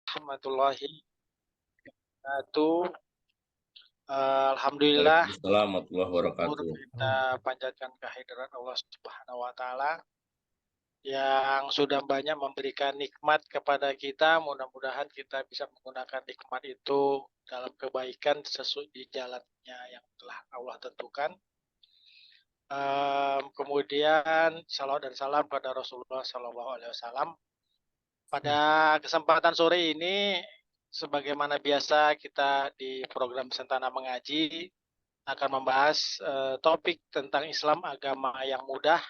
warahmatullahi wabarakatuh. Alhamdulillah, Waalaikumsalam warahmatullahi syukur wabarakatuh. kita panjatkan kehadirat Allah Subhanahu wa Ta'ala yang sudah banyak memberikan nikmat kepada kita. Mudah-mudahan kita bisa menggunakan nikmat itu dalam kebaikan sesuai di jalannya yang telah Allah tentukan. Kemudian salawat dan salam pada Rasulullah Sallallahu Alaihi Wasallam. Pada kesempatan sore ini, sebagaimana biasa kita di program Sentana Mengaji akan membahas topik tentang Islam agama yang mudah,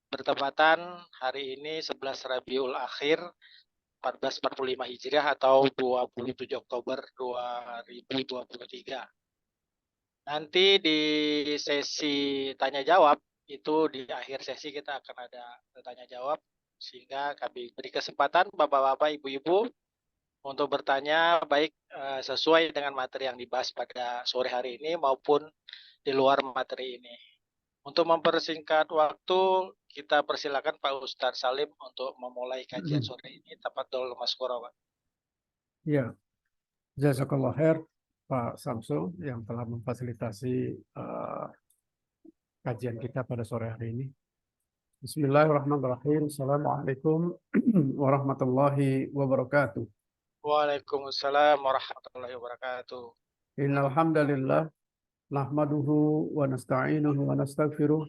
bertepatan hari ini 11 Rabiul Akhir 1445 Hijriah atau 27 Oktober 2023. Nanti di sesi tanya jawab itu di akhir sesi kita akan ada tanya jawab, sehingga kami beri kesempatan Bapak-bapak, Ibu-ibu untuk bertanya baik sesuai dengan materi yang dibahas pada sore hari ini maupun di luar materi ini. Untuk mempersingkat waktu, kita persilakan Pak Ustadz Salim untuk memulai kajian sore ini. Tafadhol Mas Koro, Pak. Ya, jazakallah khair Pak Samsul yang telah memfasilitasi kajian kita pada sore hari ini. Bismillahirrahmanirrahim. Assalamualaikum warahmatullahi wabarakatuh. Waalaikumsalam warahmatullahi wabarakatuh. Innal hamdalillah nahmaduhu wa nasta'inuhu wa nastaghfiruh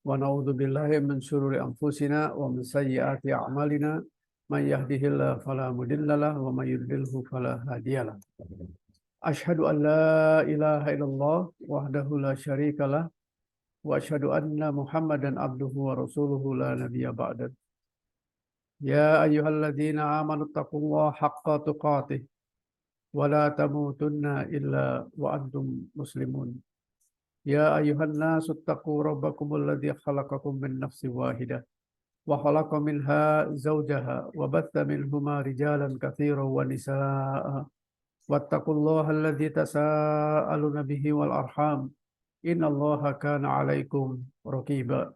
wa na'udzu billahi min syururi anfusina wa min sayyiati a'malina. Man yahdihillahu fala mudhillalah wa may yudlilhu fala hadiyalah. Asyhadu an la ilaha illallah wahdahu la syarikalah wa asyhadu anna Muhammadan abduhu wa rasuluhu la nabiyya ba'da. Ya ayyuhalladzina amanu taqullaha haqqa tuqatih wa la tamutunna illa wa antum muslimun. Ya ayyuhan nasu taqu rabbakumul ladzi khalaqakum min nafsin wahidah wa khalaqa minha zawjaha wa batha minhuma rijalan katsiran wa nisaa'a wattaqullaha alladzi tasaaluna bihi wal arham innallaha kana 'alaikum raqiba.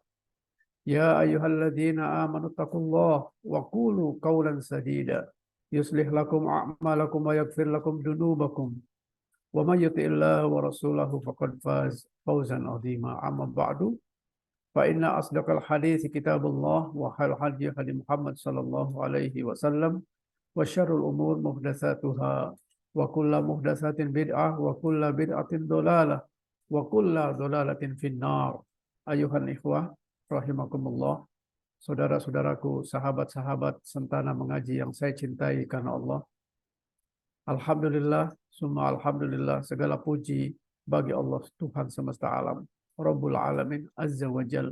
Ya ayyuhalladzina amanu taqullaha wa qulu qawlan sadida yuslih lakum a'malakum wa yaghfir lakum dunubakum wa may yuti'illaha wa rasulahu faqad faz fawzan 'azima. Amma ba'du, fa inna asdaqal hadithi kitabullah wa khairul hadi hadi Muhammad sallallahu alaihi wasallam wa syarrul umur muhdatsatuha wa kullu muhdatsatin bid'ah wa kullu bid'atin dhalalah wa kullu dhalalatin finnar. Ayuhan ikhwah rahimakumullah, saudara-saudaraku, sahabat-sahabat Sentana Mengaji yang saya cintai karena Allah. Alhamdulillah, summa alhamdulillah, segala puji bagi Allah Tuhan semesta alam, Rabbul Alamin Azza wa Jal,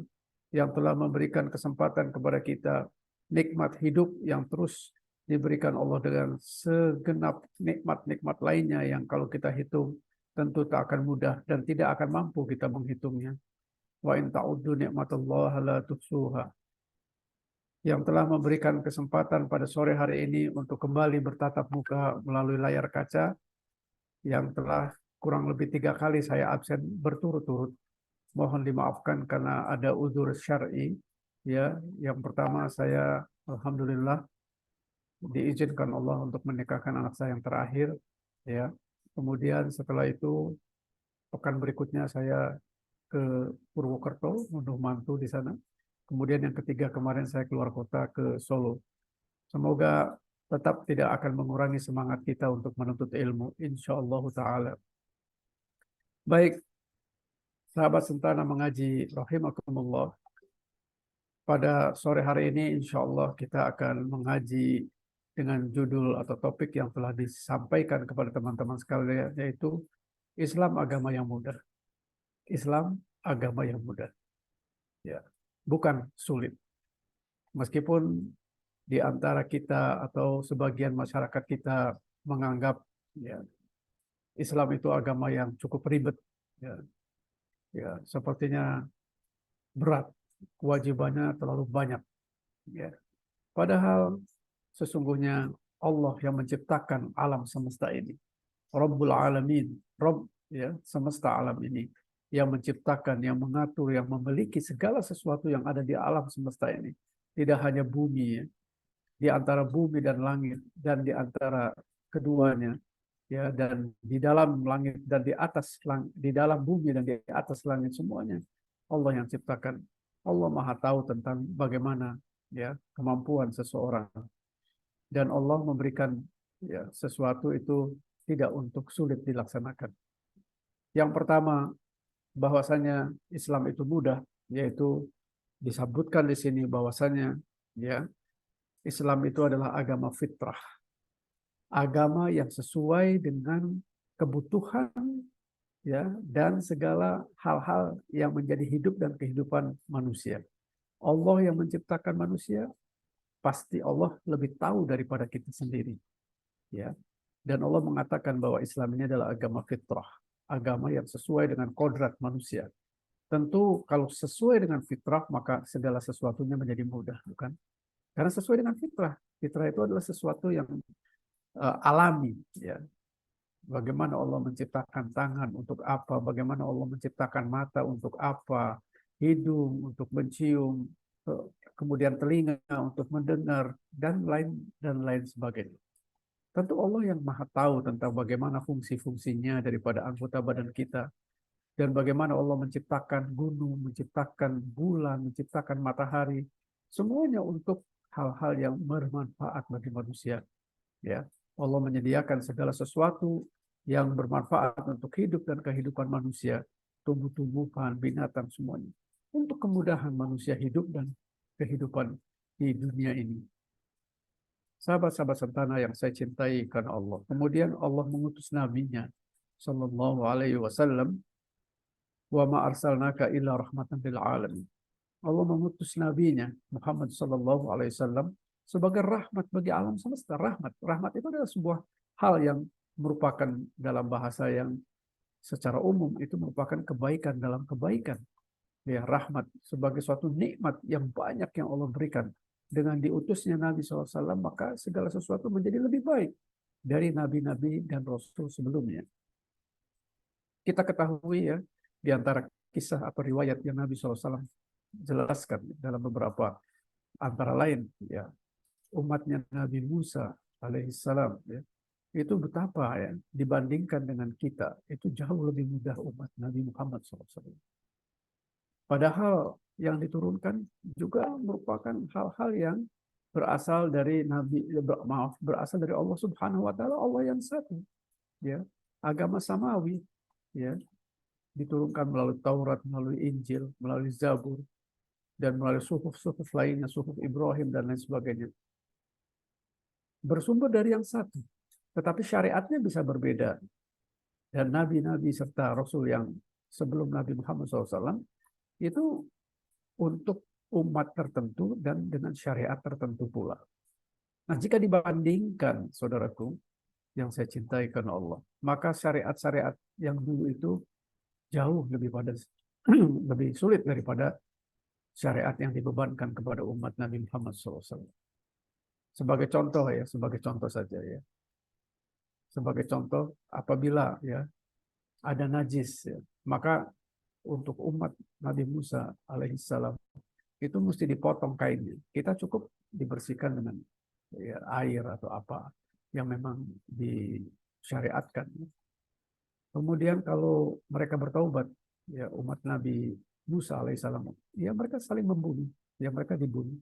yang telah memberikan kesempatan kepada kita nikmat hidup yang terus diberikan Allah dengan segenap nikmat-nikmat lainnya yang kalau kita hitung tentu tak akan mudah dan tidak akan mampu kita menghitungnya. Wa in ta'uddu ni'matallahi la tuhsuha. Yang telah memberikan kesempatan pada sore hari ini untuk kembali bertatap muka melalui layar kaca, yang telah kurang lebih 3 kali saya absen berturut-turut. Mohon dimaafkan karena ada uzur syar'i. Ya, yang pertama saya alhamdulillah diizinkan Allah untuk menikahkan anak saya yang terakhir. Ya, kemudian setelah itu pekan berikutnya saya ke Purwokerto untuk mantu di sana. Kemudian yang ketiga kemarin saya keluar kota ke Solo. Semoga tetap tidak akan mengurangi semangat kita untuk menuntut ilmu, insyaallah ta'ala. Baik, sahabat Sentana Mengaji rahimakumullah. Pada sore hari ini insyaallah kita akan mengaji dengan judul atau topik yang telah disampaikan kepada teman-teman sekalian, yaitu Islam agama yang mudah. Islam agama yang mudah. Ya, bukan sulit. Meskipun di antara kita atau sebagian masyarakat kita menganggap ya, Islam itu agama yang cukup ribet, ya, sepertinya berat, kewajibannya terlalu banyak. Ya. Padahal sesungguhnya Allah yang menciptakan alam semesta ini, Rabbul Alamin, Rabb ya, semesta alam ini, yang menciptakan, yang mengatur, yang memiliki segala sesuatu yang ada di alam semesta ini. Tidak hanya bumi, ya. Di antara bumi dan langit, dan di antara keduanya, ya, dan di dalam langit dan di atas di dalam bumi dan di atas langit semuanya Allah yang ciptakan. Allah Maha tahu tentang bagaimana, ya, kemampuan seseorang, dan Allah memberikan, ya, sesuatu itu tidak untuk sulit dilaksanakan. Yang pertama, bahwasanya Islam itu mudah, yaitu disebutkan di sini bahwasanya, ya, Islam itu adalah agama fitrah, agama yang sesuai dengan kebutuhan, ya, dan segala hal-hal yang menjadi hidup dan kehidupan manusia. Allah yang menciptakan manusia, pasti Allah lebih tahu daripada kita sendiri, ya. Dan Allah mengatakan bahwa Islam ini adalah agama fitrah, agama yang sesuai dengan kodrat manusia. Tentu kalau sesuai dengan fitrah maka segala sesuatunya menjadi mudah, bukan? Karena sesuai dengan fitrah. Fitrah itu adalah sesuatu yang alami, ya. Bagaimana Allah menciptakan tangan untuk apa, bagaimana Allah menciptakan mata untuk apa, hidung untuk mencium, kemudian telinga untuk mendengar, dan lain sebagainya. Tentu Allah yang Maha tahu tentang bagaimana fungsi-fungsinya daripada anggota badan kita, dan bagaimana Allah menciptakan gunung, menciptakan bulan, menciptakan matahari, semuanya untuk hal-hal yang bermanfaat bagi manusia, ya. Allah menyediakan segala sesuatu yang bermanfaat untuk hidup dan kehidupan manusia, tumbuh-tumbuhan, binatang, semuanya untuk kemudahan manusia hidup dan kehidupan di dunia ini. Sahabat-sahabat Santana yang saya cintai karena Allah. Kemudian Allah mengutus nabinya sallallahu alaihi wasallam, wa ma arsalnaka illa rahmatan lil alamin. Allah mengutus nabinya Muhammad sallallahu alaihi wasallam sebagai rahmat bagi alam semesta. Rahmat itu adalah sebuah hal yang merupakan dalam bahasa yang secara umum itu merupakan kebaikan dalam kebaikan. Ya, rahmat sebagai suatu nikmat yang banyak yang Allah berikan. Dengan diutusnya Nabi SAW, maka segala sesuatu menjadi lebih baik dari nabi-nabi dan rasul sebelumnya. Kita ketahui, ya, di antara kisah atau riwayat yang Nabi SAW jelaskan dalam beberapa, antara lain, ya, umatnya Nabi Musa alaihissalam, ya, itu betapa, ya, dibandingkan dengan kita itu jauh lebih mudah umat Nabi Muhammad SAW. Padahal yang diturunkan juga merupakan hal-hal yang berasal dari berasal dari Allah Subhanahu wa taala, Allah yang satu, ya. Agama samawi, ya, diturunkan melalui Taurat, melalui Injil, melalui Zabur, dan melalui suhuf-suhuf lainnya, suhuf Ibrahim dan lain sebagainya. Bersumber dari yang satu, tetapi syariatnya bisa berbeda. Dan nabi-nabi serta rasul yang sebelum Nabi Muhammad SAW itu untuk umat tertentu dan dengan syariat tertentu pula. Nah, jika dibandingkan, saudaraku yang saya cintai karena Allah, maka syariat-syariat yang dulu itu jauh lebih sulit daripada syariat yang dibebankan kepada umat Nabi Muhammad SAW. Sebagai contoh, ya, sebagai contoh saja, ya. Sebagai contoh, apabila, ya, ada najis, ya, maka untuk umat Nabi Musa alaihissalam itu mesti dipotong kainnya. Kita cukup dibersihkan dengan, ya, air atau apa yang memang disyariatkan. Kemudian kalau mereka bertaubat, ya, umat Nabi Musa alaihissalam, ya, mereka saling membunuh, ya, mereka dibunuh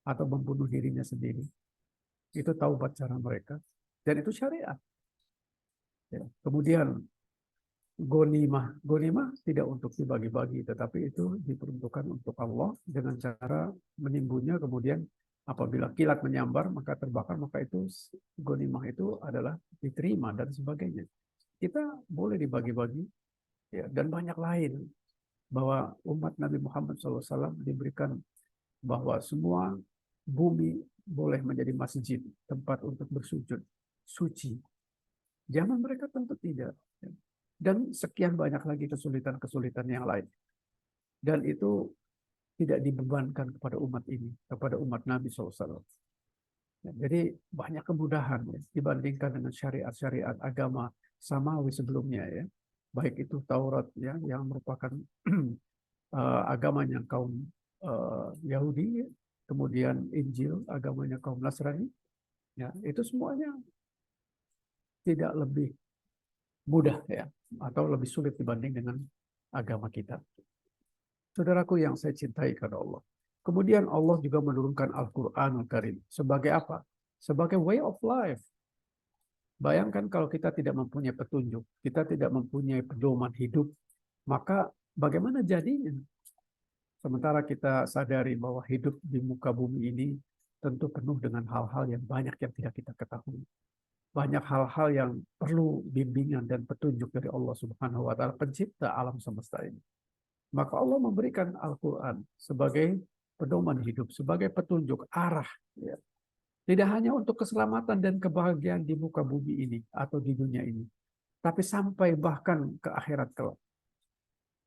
atau membunuh dirinya sendiri. Itu taubat cara mereka, dan itu syariat. Ya. Kemudian gonimah tidak untuk dibagi-bagi, tetapi itu diperuntukkan untuk Allah dengan cara menimbunnya, kemudian apabila kilat menyambar maka terbakar, maka itu gonimah itu adalah diterima dan sebagainya. Kita boleh dibagi-bagi, ya, dan banyak lain, bahwa umat Nabi Muhammad SAW diberikan bahwa semua bumi boleh menjadi masjid, tempat untuk bersujud, suci. Zaman mereka tentu tidak. Dan sekian banyak lagi kesulitan-kesulitan yang lain. Dan itu tidak dibebankan kepada umat ini, kepada umat Nabi SAW. Jadi banyak kemudahan, ya, dibandingkan dengan syariat-syariat agama samawi sebelumnya, ya. Baik itu Taurat, ya, yang merupakan agamanya kaum Yahudi, ya. Kemudian Injil agamanya kaum Nasrani, ya, itu semuanya tidak lebih mudah ya, atau lebih sulit dibanding dengan agama kita. Saudaraku yang saya cintai karena Allah. Kemudian Allah juga menurunkan Al-Quranul Karim. Sebagai apa? Sebagai way of life. Bayangkan kalau kita tidak mempunyai petunjuk, kita tidak mempunyai pedoman hidup, maka bagaimana jadinya? Sementara kita sadari bahwa hidup di muka bumi ini tentu penuh dengan hal-hal yang banyak yang tidak kita ketahui. Banyak hal-hal yang perlu bimbingan dan petunjuk dari Allah Subhanahu wa Ta'ala, pencipta alam semesta ini. Maka Allah memberikan Al-Quran sebagai pedoman hidup, sebagai petunjuk arah. Ya. Tidak hanya untuk keselamatan dan kebahagiaan di muka bumi ini atau di dunia ini, tapi sampai bahkan ke akhirat kelak.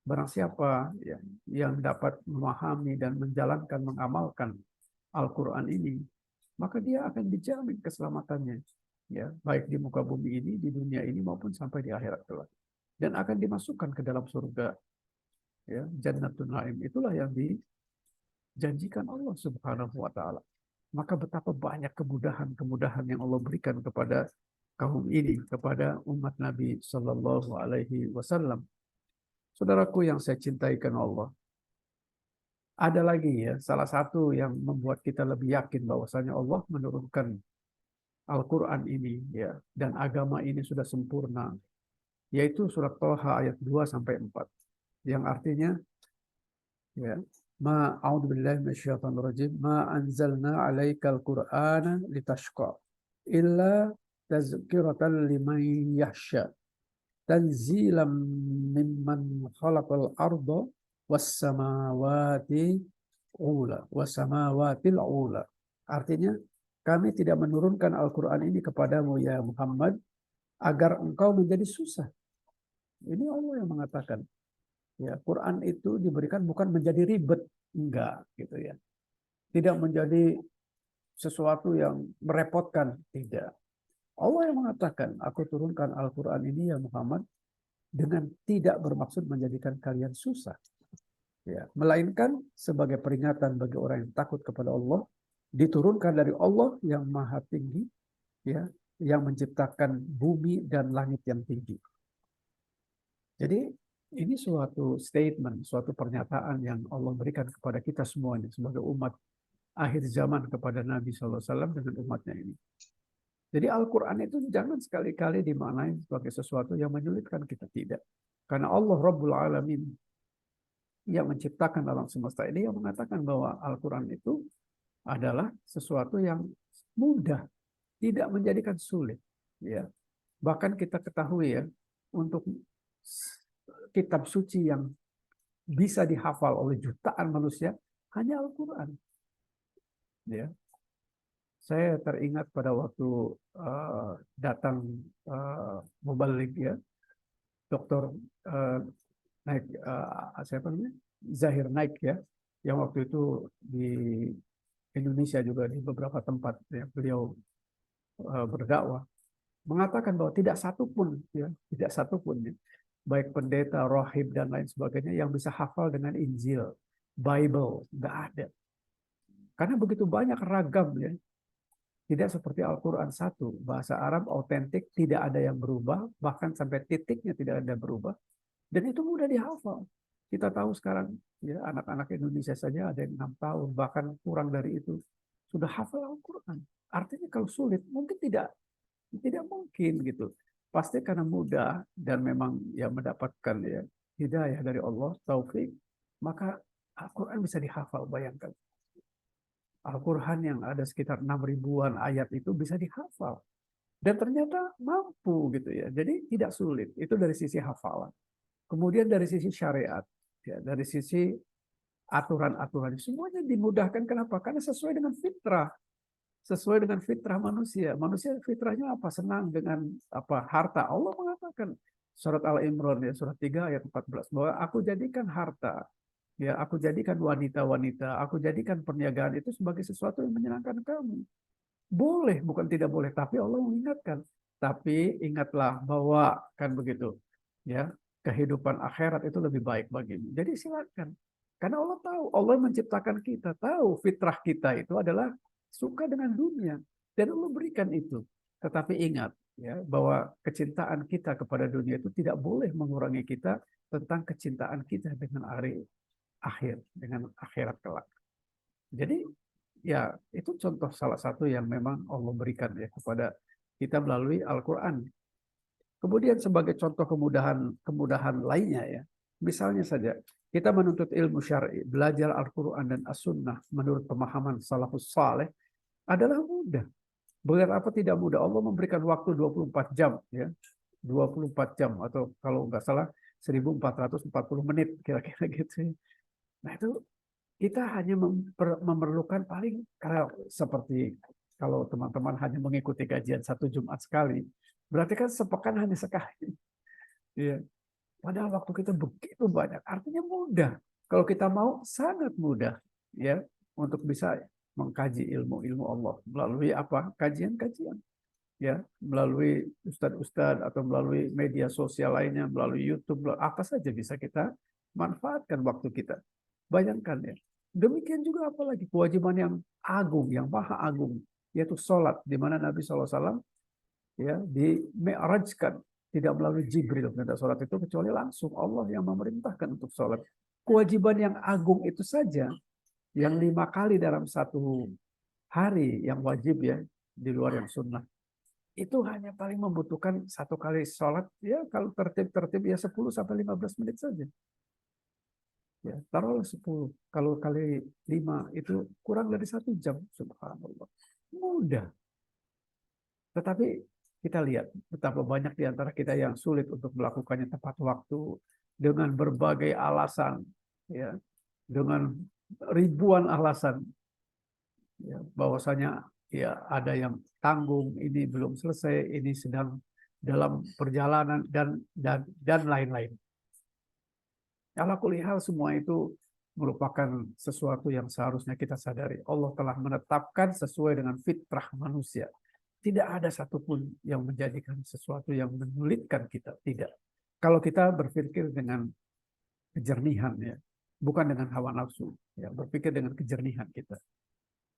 Barang siapa yang dapat memahami dan menjalankan, mengamalkan Al-Quran ini, maka dia akan dijamin keselamatannya. Ya, baik di muka bumi ini, di dunia ini, maupun sampai di akhirat kelak. Dan akan dimasukkan ke dalam surga. Ya, Jannatul Naim. Itulah yang dijanjikan Allah Subhanahu wa Ta'ala. Maka betapa banyak kemudahan-kemudahan yang Allah berikan kepada kaum ini, kepada umat Nabi Sallallahu Alaihi Wasallam. Saudaraku yang saya cintai karena Allah, ada lagi ya, salah satu yang membuat kita lebih yakin bahwasanya Allah menurunkan Al-Quran ini ya, dan agama ini sudah sempurna, yaitu surat Thaha ayat 2 sampai 4, yang artinya ya, ma a'udzubillahi minasyaitonir rajim, ma anzalna 'alaikal qur'ana litashqa illa tazkiratan liman yakhsha tanzilam mimman khalaqal arda was samawati watil ula. Artinya, kami tidak menurunkan Al-Quran ini kepadamu ya Muhammad agar engkau menjadi susah. Ini Allah yang mengatakan. Ya, Quran itu diberikan bukan menjadi ribet, enggak gitu ya. Tidak menjadi sesuatu yang merepotkan, tidak. Allah yang mengatakan, aku turunkan Al-Quran ini ya Muhammad dengan tidak bermaksud menjadikan kalian susah. Ya, melainkan sebagai peringatan bagi orang yang takut kepada Allah, diturunkan dari Allah yang maha tinggi, ya, yang menciptakan bumi dan langit yang tinggi. Jadi ini suatu statement, suatu pernyataan yang Allah berikan kepada kita semuanya sebagai umat akhir zaman kepada Nabi SAW dengan umatnya ini. Jadi Al-Quran itu jangan sekali-kali dimaknai sebagai sesuatu yang menyulitkan kita, tidak. Karena Allah Rabbul Alamin yang menciptakan alam semesta ini yang mengatakan bahwa Al-Quran itu adalah sesuatu yang mudah, tidak menjadikan sulit. Ya. Bahkan kita ketahui ya, untuk kitab suci yang bisa dihafal oleh jutaan manusia hanya Al-Quran. Ya. Saya teringat pada waktu datang mubalik ya, Dr. Naik siapa namanya? Zahir Naik ya, yang waktu itu di Indonesia juga di beberapa tempat ya, beliau berdakwah mengatakan bahwa tidak satupun ya, baik pendeta, rohib dan lain sebagainya yang bisa hafal dengan Injil, Bible, nggak ada. Karena begitu banyak ragam ya. Tidak seperti Al-Quran satu, bahasa Arab autentik, tidak ada yang berubah, bahkan sampai titiknya tidak ada berubah. Dan itu mudah dihafal. Kita tahu sekarang ya, anak-anak Indonesia saja ada yang 6 tahun, bahkan kurang dari itu sudah hafal Al-Quran. Artinya kalau sulit, mungkin tidak mungkin gitu. Pasti karena mudah dan memang ya mendapatkan ya hidayah dari Allah, taufik, maka Al-Quran bisa dihafal, bayangkan. Al-Quran yang ada sekitar 6 ribuan ayat itu bisa dihafal. Dan ternyata mampu gitu ya. Jadi tidak sulit. Itu dari sisi hafalan. Kemudian dari sisi syariat. Ya, dari sisi aturan-aturan. Semuanya dimudahkan. Kenapa? Karena sesuai dengan fitrah. Sesuai dengan fitrah manusia. Manusia fitrahnya apa? Senang dengan apa? Harta. Allah mengatakan. Surat Al-Imran ya, surat 3 ayat 14. Bahwa aku jadikan harta. Ya, aku jadikan wanita-wanita, aku jadikan perniagaan itu sebagai sesuatu yang menyenangkan kamu. Boleh, bukan tidak boleh, tapi Allah mengingatkan. Tapi ingatlah bahwa kan begitu, ya kehidupan akhirat itu lebih baik bagimu. Jadi silakan, karena Allah tahu, Allah menciptakan kita, tahu fitrah kita itu adalah suka dengan dunia, dan Allah berikan itu. Tetapi ingat, ya, bahwa kecintaan kita kepada dunia itu tidak boleh mengurangi kita tentang kecintaan kita dengan hari akhir, dengan akhirat kelak. Jadi ya itu contoh salah satu yang memang Allah berikan ya kepada kita melalui Al-Quran. Kemudian sebagai contoh kemudahan lainnya ya, misalnya saja kita menuntut ilmu syar'i, belajar Al-Quran dan As-Sunnah menurut pemahaman salafus saleh adalah mudah. Benar apa tidak mudah? Allah memberikan waktu 24 jam ya. 24 jam atau kalau nggak salah 1440 menit kira-kira gitu. Nah itu kita hanya memerlukan paling kalau seperti kalau teman-teman hanya mengikuti kajian 1 Jumat sekali, berarti kan sepekan hanya sekali. Ya. Padahal waktu kita begitu banyak, artinya mudah. Kalau kita mau sangat mudah ya untuk bisa mengkaji ilmu-ilmu Allah melalui apa? Kajian-kajian. Ya, melalui ustadz-ustadz atau melalui media sosial lainnya, melalui YouTube, apa saja bisa kita manfaatkan waktu kita. Bayangkan ya. Demikian juga apalagi kewajiban yang agung, yang maha agung, yaitu sholat, di mana Nabi SAW ya di mi'rajkan, tidak melalui Jibril. Tidak sholat itu kecuali langsung Allah yang memerintahkan untuk sholat. Kewajiban yang agung itu saja, yang 5 kali dalam satu hari yang wajib ya, di luar yang sunnah. Itu hanya paling membutuhkan 1 kali sholat, ya kalau tertib-tertib ya 10-15 menit saja. Ya, taruhlah 10. Kalau kali 5 itu kurang dari 1 jam. Subhanallah. Mudah. Tetapi kita lihat betapa banyak di antara kita yang sulit untuk melakukannya tepat waktu dengan berbagai alasan, ya, dengan ribuan alasan, ya, bahwasanya ya ada yang tanggung, ini belum selesai, ini sedang dalam perjalanan dan lain-lain. Ala kulli hal semua itu merupakan sesuatu yang seharusnya kita sadari. Allah telah menetapkan sesuai dengan fitrah manusia. Tidak ada satupun yang menjadikan sesuatu yang menyulitkan kita. Tidak. Kalau kita berpikir dengan kejernihan, ya, bukan dengan hawa nafsu, ya, berpikir dengan kejernihan kita.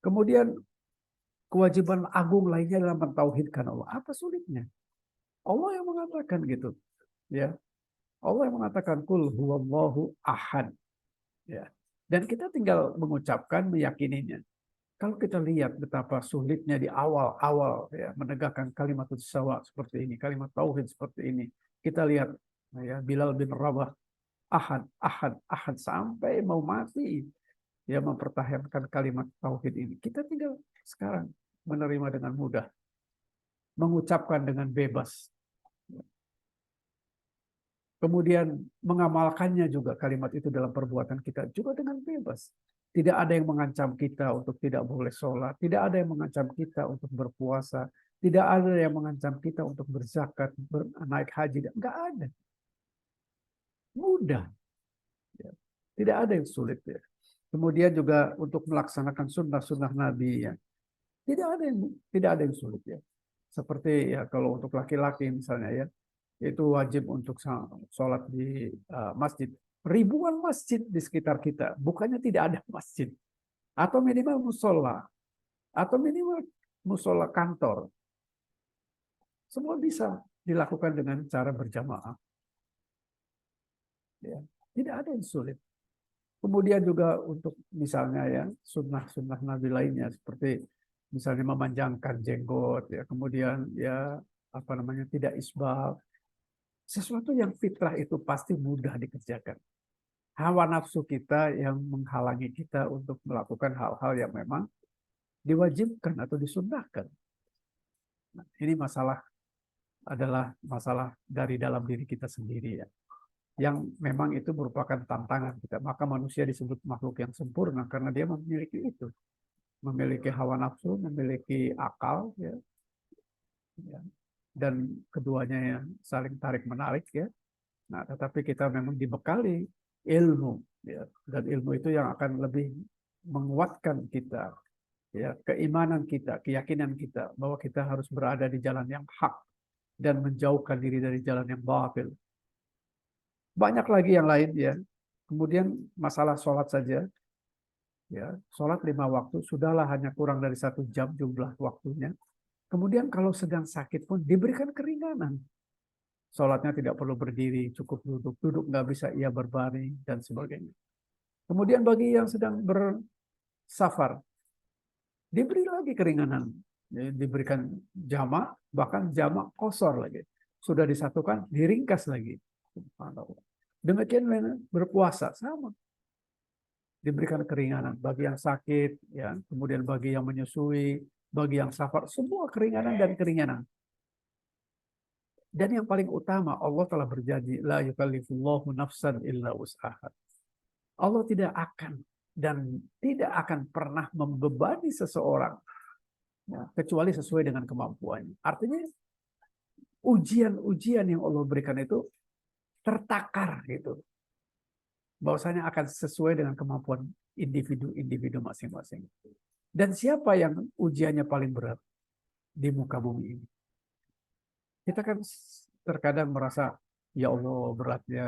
Kemudian kewajiban agung lainnya adalah mentauhidkan Allah. Apa sulitnya? Allah yang mengatakan gitu, ya. Allah yang mengatakan kul huwallahu ahad, ya. Dan kita tinggal mengucapkan, meyakininya. Kalau kita lihat betapa sulitnya di awal-awal ya menegakkan kalimat syahadat seperti ini, kalimat tauhid seperti ini. Kita lihat ya Bilal bin Rabah ahad, ahad, ahad sampai mau mati ya mempertahankan kalimat tauhid ini. Kita tinggal sekarang menerima dengan mudah, mengucapkan dengan bebas. Kemudian mengamalkannya juga kalimat itu dalam perbuatan kita juga dengan bebas. Tidak ada yang mengancam kita untuk tidak boleh sholat. Tidak ada yang mengancam kita untuk berpuasa. Tidak ada yang mengancam kita untuk berzakat, naik haji. Enggak ada. Mudah. Ya. Tidak ada yang sulit. Ya. Kemudian juga untuk melaksanakan sunnah-sunnah Nabi. Ya. Tidak ada yang sulit. Ya. Seperti ya kalau untuk laki-laki misalnya ya. Itu wajib untuk sholat di masjid. Ribuan masjid di sekitar kita, bukannya tidak ada masjid. Atau minimal musola, atau minimal musola kantor. Semua bisa dilakukan dengan cara berjamaah. Ya, tidak ada yang sulit. Kemudian juga untuk misalnya ya sunnah-sunnah Nabi lainnya seperti misalnya memanjangkan jenggot, ya kemudian ya apa namanya tidak isbal. Sesuatu yang fitrah itu pasti mudah dikerjakan. Hawa nafsu kita yang menghalangi kita untuk melakukan hal-hal yang memang diwajibkan atau disunnahkan. Nah, ini adalah masalah dari dalam diri kita sendiri ya. Yang memang itu merupakan tantangan kita. Maka manusia disebut makhluk yang sempurna karena dia memiliki itu. Memiliki hawa nafsu, memiliki akal ya. Dan keduanya yang saling tarik-menarik ya. Nah, tetapi kita memang dibekali ilmu ya. Dan ilmu itu yang akan lebih menguatkan kita ya, keimanan kita, keyakinan kita bahwa kita harus berada di jalan yang hak dan menjauhkan diri dari jalan yang batil. Banyak lagi yang lain ya. Kemudian masalah sholat saja ya, sholat 5 waktu sudahlah hanya kurang dari 1 jam jumlah waktunya. Kemudian kalau sedang sakit pun diberikan keringanan. Sholatnya tidak perlu berdiri, cukup duduk. Duduk nggak bisa ia berbaring, dan sebagainya. Kemudian bagi yang sedang bersafar, diberi lagi keringanan. Diberikan jamak, bahkan jamak kosor lagi. Sudah disatukan, diringkas lagi. Demikian berpuasa, sama. Diberikan keringanan bagi yang sakit, ya, kemudian bagi yang menyusui, bagi yang safar, semua keringanan dan keringanan. Dan yang paling utama, Allah telah berjanji, la yukallifullahu nafsan illa wus'aha. Allah tidak akan dan tidak akan pernah membebani seseorang, ya, kecuali sesuai dengan kemampuannya. Artinya ujian-ujian yang Allah berikan itu tertakar gitu. Bahwasanya akan sesuai dengan kemampuan individu-individu masing-masing. Dan siapa yang ujiannya paling berat di muka bumi ini? Kita kan terkadang merasa, ya Allah beratnya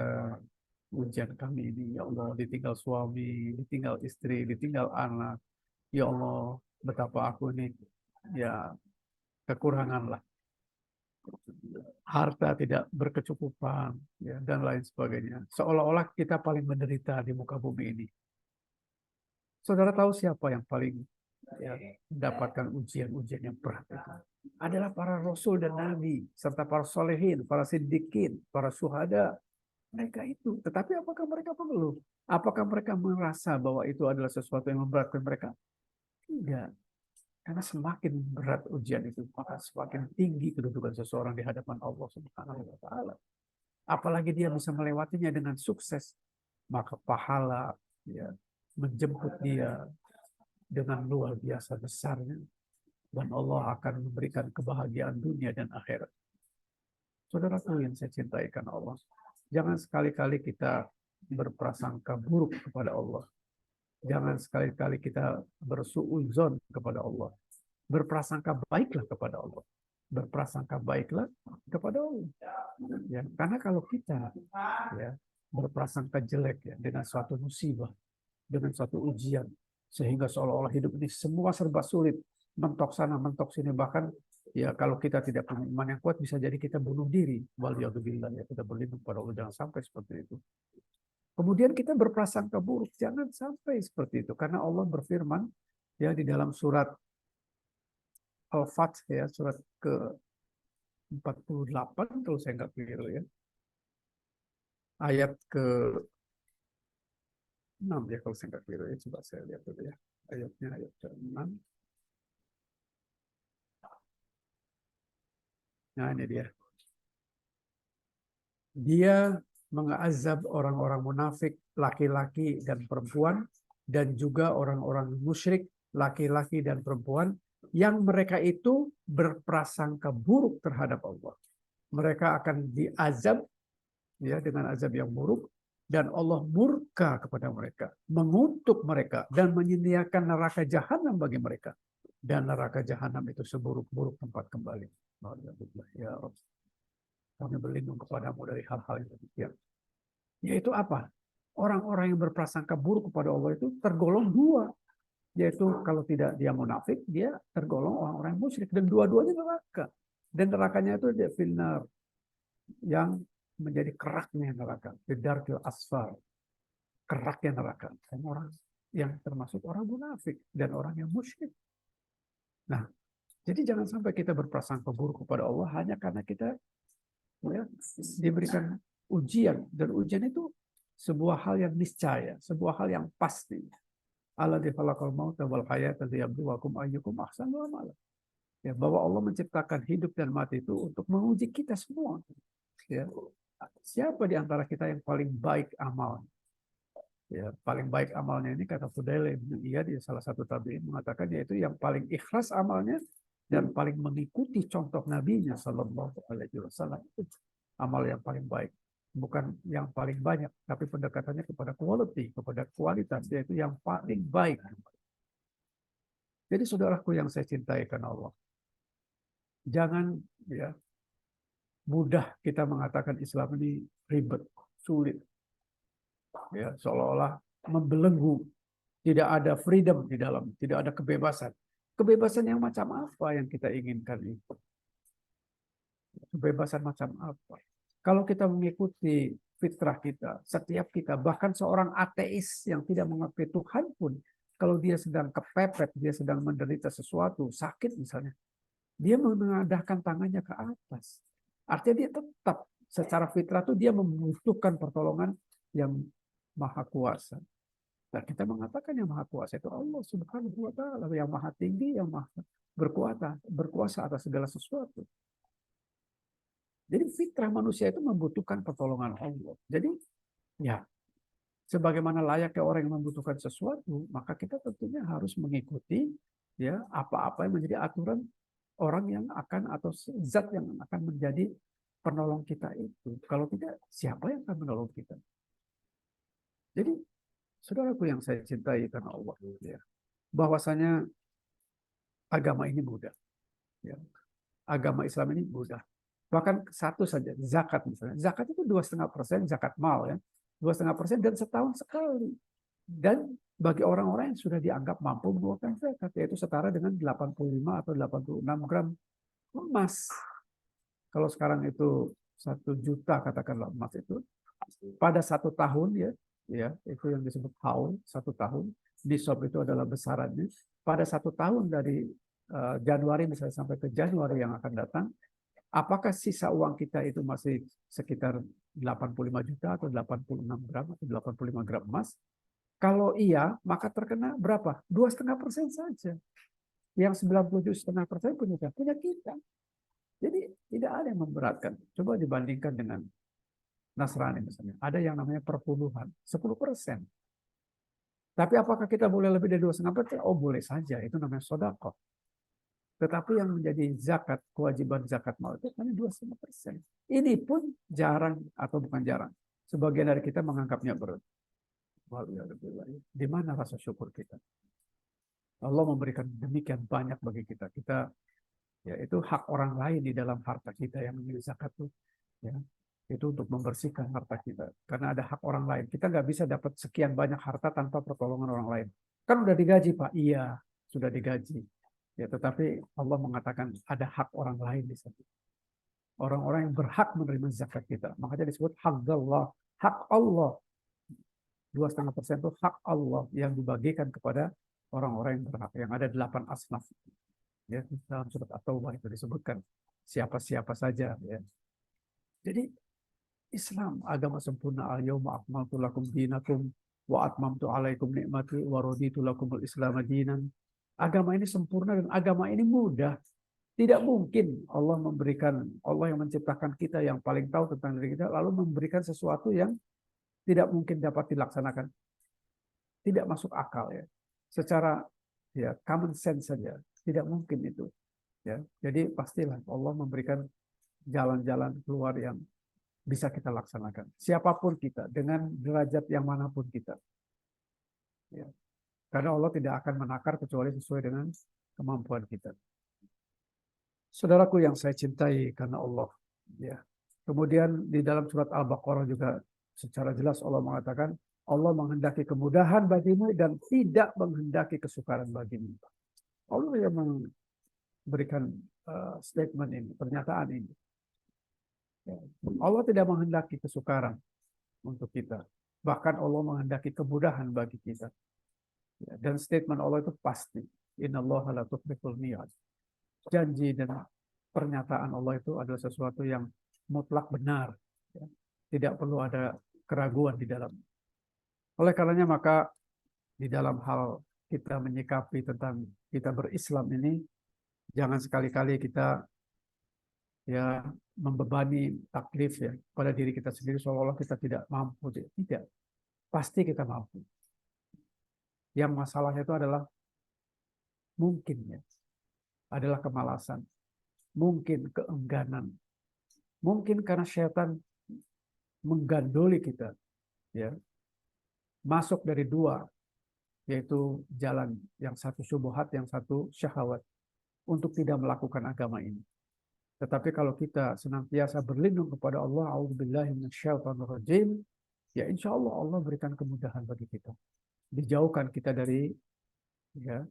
ujian kami ini, ya Allah ditinggal suami, ditinggal istri, ditinggal anak, ya Allah betapa aku ini ya kekurangan lah, harta tidak berkecukupan, ya, dan lain sebagainya. Seolah-olah kita paling menderita di muka bumi ini. Saudara tahu siapa yang paling, ya, mendapatkan ujian-ujian yang berat itu? Adalah para rasul dan nabi, serta para solehin, para siddiqin, para syuhada. Mereka itu. Tetapi apakah mereka mengeluh? Apakah mereka merasa bahwa itu adalah sesuatu yang memberatkan mereka? Tidak. Karena semakin berat ujian itu, maka semakin tinggi kedudukan seseorang di hadapan Allah Subhanahu wa taala. Apalagi dia bisa melewatinya dengan sukses, maka pahala, ya, menjemput dia dengan luar biasa besarnya, dan Allah akan memberikan kebahagiaan dunia dan akhirat. Saudaraku yang saya cintai karena Allah, jangan sekali-kali kita berprasangka buruk kepada Allah. Jangan sekali-kali kita bersuudzon kepada Allah. Berprasangka baiklah kepada Allah. Berprasangka baiklah kepada Allah. Ya, karena kalau kita, ya, berprasangka jelek, ya, dengan suatu musibah, dengan suatu ujian, sehingga seolah-olah hidup ini semua serba sulit, mentok sana, mentok sini, bahkan ya kalau kita tidak punya iman yang kuat bisa jadi kita bunuh diri. Waliyadzubillah, ya, kita berlindung pada Allah jangan sampai seperti itu. Kemudian kita berprasangka buruk, jangan sampai seperti itu, karena Allah berfirman, ya, di dalam surat Al-Fath, ya, surat ke-48 kalau saya nggak keliru, ya, ayat ke-6, ya, kalau saya nggak keliru, ya, coba saya lihat dulu, ya, ayatnya ayat ke-6. Nah, ini dia. Dia mengazab orang-orang munafik, laki-laki dan perempuan, dan juga orang-orang musyrik, laki-laki dan perempuan, yang mereka itu berprasangka buruk terhadap Allah. Mereka akan diazab, ya, dengan azab yang buruk, dan Allah murka kepada mereka, mengutuk mereka, dan menyediakan neraka jahanam bagi mereka. Dan neraka jahanam itu seburuk-buruk tempat kembali. Ya Rabb, kami berlindung kepadamu dari hal-hal yang demikian. Yaitu apa? Orang-orang yang berprasangka buruk kepada Allah itu tergolong dua. Yaitu kalau tidak dia munafik, dia tergolong orang-orang musyrik. Dan dua-duanya neraka. Dan nerakanya itu dia finnar, yang menjadi keraknya neraka. Bidarkil asfar. Keraknya neraka. Dan orang yang termasuk orang munafik dan orang yang musyrik. Nah, jadi jangan sampai kita berprasangka buruk kepada Allah hanya karena kita, ya, diberikan ujian, dan ujian itu sebuah hal yang niscaya, sebuah hal yang pasti. Alladzi khalaqal mauta wal hayata liyabluwakum ayyukum ahsanu amala. Ya, bahwa Allah menciptakan hidup dan mati itu untuk menguji kita semua. Ya, siapa di antara kita yang paling baik amalnya? Ya, paling baik amalnya ini kata Fudail bin Iyad, dia salah satu tabi'in, mengatakan yaitu yang paling ikhlas amalnya dan paling mengikuti contoh nabinya sallallahu alaihi wasallam. Itu amal yang paling baik, bukan yang paling banyak, tapi pendekatannya kepada quality, kepada kualitas, yaitu yang paling baik. Jadi saudaraku yang saya cintai karena Allah, jangan, ya, mudah kita mengatakan Islam ini ribet, sulit, ya, seolah-olah membelenggu, tidak ada freedom di dalam, tidak ada kebebasan. Kebebasan yang macam apa yang kita inginkan itu? Kebebasan macam apa? Kalau kita mengikuti fitrah kita, setiap kita, bahkan seorang ateis yang tidak mengakui Tuhan pun, kalau dia sedang kepepet, dia sedang menderita sesuatu, sakit misalnya, dia mengadahkan tangannya ke atas. Artinya dia tetap secara fitrah itu dia membutuhkan pertolongan yang maha kuasa. Nah, kita mengatakan yang maha kuasa itu Allah Subhanahu wa taala, yang maha tinggi, yang maha berkuasa atas segala sesuatu. Jadi fitrah manusia itu membutuhkan pertolongan Allah. Jadi ya, sebagaimana layaknya orang yang membutuhkan sesuatu, maka kita tentunya harus mengikuti ya apa-apa yang menjadi aturan orang yang akan atau zat yang akan menjadi penolong kita itu. Kalau tidak, siapa yang akan menolong kita? Jadi, saudaraku yang saya cintai karena Allah, ya, bahwasanya agama ini mudah. Ya. Agama Islam ini mudah. Bahkan satu saja, zakat misalnya. Zakat itu 2,5% zakat mal ya. 2,5% dan setahun sekali. Dan bagi orang-orang yang sudah dianggap mampu mengeluarkan zakat, yaitu setara dengan 85 atau 86 gram emas. Kalau sekarang itu 1 juta katakanlah emas itu, pada 1 tahun ya itu yang disebut haul 1 tahun. Nisab itu adalah besarannya. Pada 1 tahun dari Januari misalnya sampai ke Januari yang akan datang, apakah sisa uang kita itu masih sekitar 85 juta atau 86 gram atau 85 gram emas? Kalau iya, maka terkena berapa? 2,5% saja. Yang 97,5% punya kita. Jadi tidak ada yang memberatkan. Coba dibandingkan dengan Nasrani misalnya. Ada yang namanya perpuluhan, 10%. Tapi apakah kita boleh lebih dari 2,5%? Oh boleh saja, itu namanya sodako. Tetapi yang menjadi zakat, kewajiban zakat mal itu hanya 2,5%. Ini pun jarang atau bukan jarang. Sebagian dari kita menganggapnya berat. Di mana rasa syukur kita? Allah memberikan demikian banyak bagi kita. Kita ya itu hak orang lain di dalam harta kita yang menjadi zakat itu. Ya, itu untuk membersihkan harta kita. Karena ada hak orang lain. Kita nggak bisa dapat sekian banyak harta tanpa pertolongan orang lain. Kan udah digaji Pak? Iya, sudah digaji. Ya, tetapi Allah mengatakan ada hak orang lain di sana. Orang-orang yang berhak menerima zakat kita. Makanya disebut hak Allah. Hak Allah. 2,5% itu hak Allah yang dibagikan kepada orang-orang yang berhak. Yang ada 8 asnaf. Ya, dalam surat At-Taubah itu disebutkan siapa-siapa saja. Ya. Jadi Islam agama sempurna. Al-yawma akmaltu lakum dinakum wa atmamtu alaikum ni'mati wa raditu lakumul Islam dinan. Agama ini sempurna dan agama ini mudah. Tidak mungkin Allah yang menciptakan kita yang paling tahu tentang diri kita lalu memberikan sesuatu yang tidak mungkin dapat dilaksanakan. Tidak masuk akal ya. Secara ya common sense saja tidak mungkin itu. Ya. Jadi pastilah Allah memberikan jalan-jalan keluar yang bisa kita laksanakan. Siapapun kita, dengan derajat yang manapun kita. Ya. Karena Allah tidak akan menakar kecuali sesuai dengan kemampuan kita. Saudaraku yang saya cintai karena Allah. Ya. Kemudian di dalam surat Al-Baqarah juga secara jelas Allah mengatakan, Allah menghendaki kemudahan bagimu dan tidak menghendaki kesukaran bagimu. Allah yang memberikan statement ini, pernyataan ini. Ya. Allah tidak menghendaki kesukaran untuk kita. Bahkan Allah menghendaki kemudahan bagi kita. Ya. Dan statement Allah itu pasti. Innallaha la tukhliful mi'ad. Janji dan pernyataan Allah itu adalah sesuatu yang mutlak benar. Ya. Tidak perlu ada keraguan di dalam. Oleh karenanya maka di dalam hal kita menyikapi tentang kita berislam ini, jangan sekali-kali kita ya membebani taklif ya pada diri kita sendiri seolah-olah kita tidak mampu. Tidak, pasti kita mampu. Yang masalahnya itu adalah mungkin ya, adalah kemalasan, mungkin keengganan, mungkin karena syaitan menggandoli kita, ya masuk dari dua, yaitu jalan yang satu syubhat, yang satu syahwat, untuk tidak melakukan agama ini. Tetapi kalau kita senantiasa berlindung kepada Allah, a'udzubillahi minasyaitonirrajim, ya insya Allah Allah berikan kemudahan bagi kita. Dijauhkan kita dari ya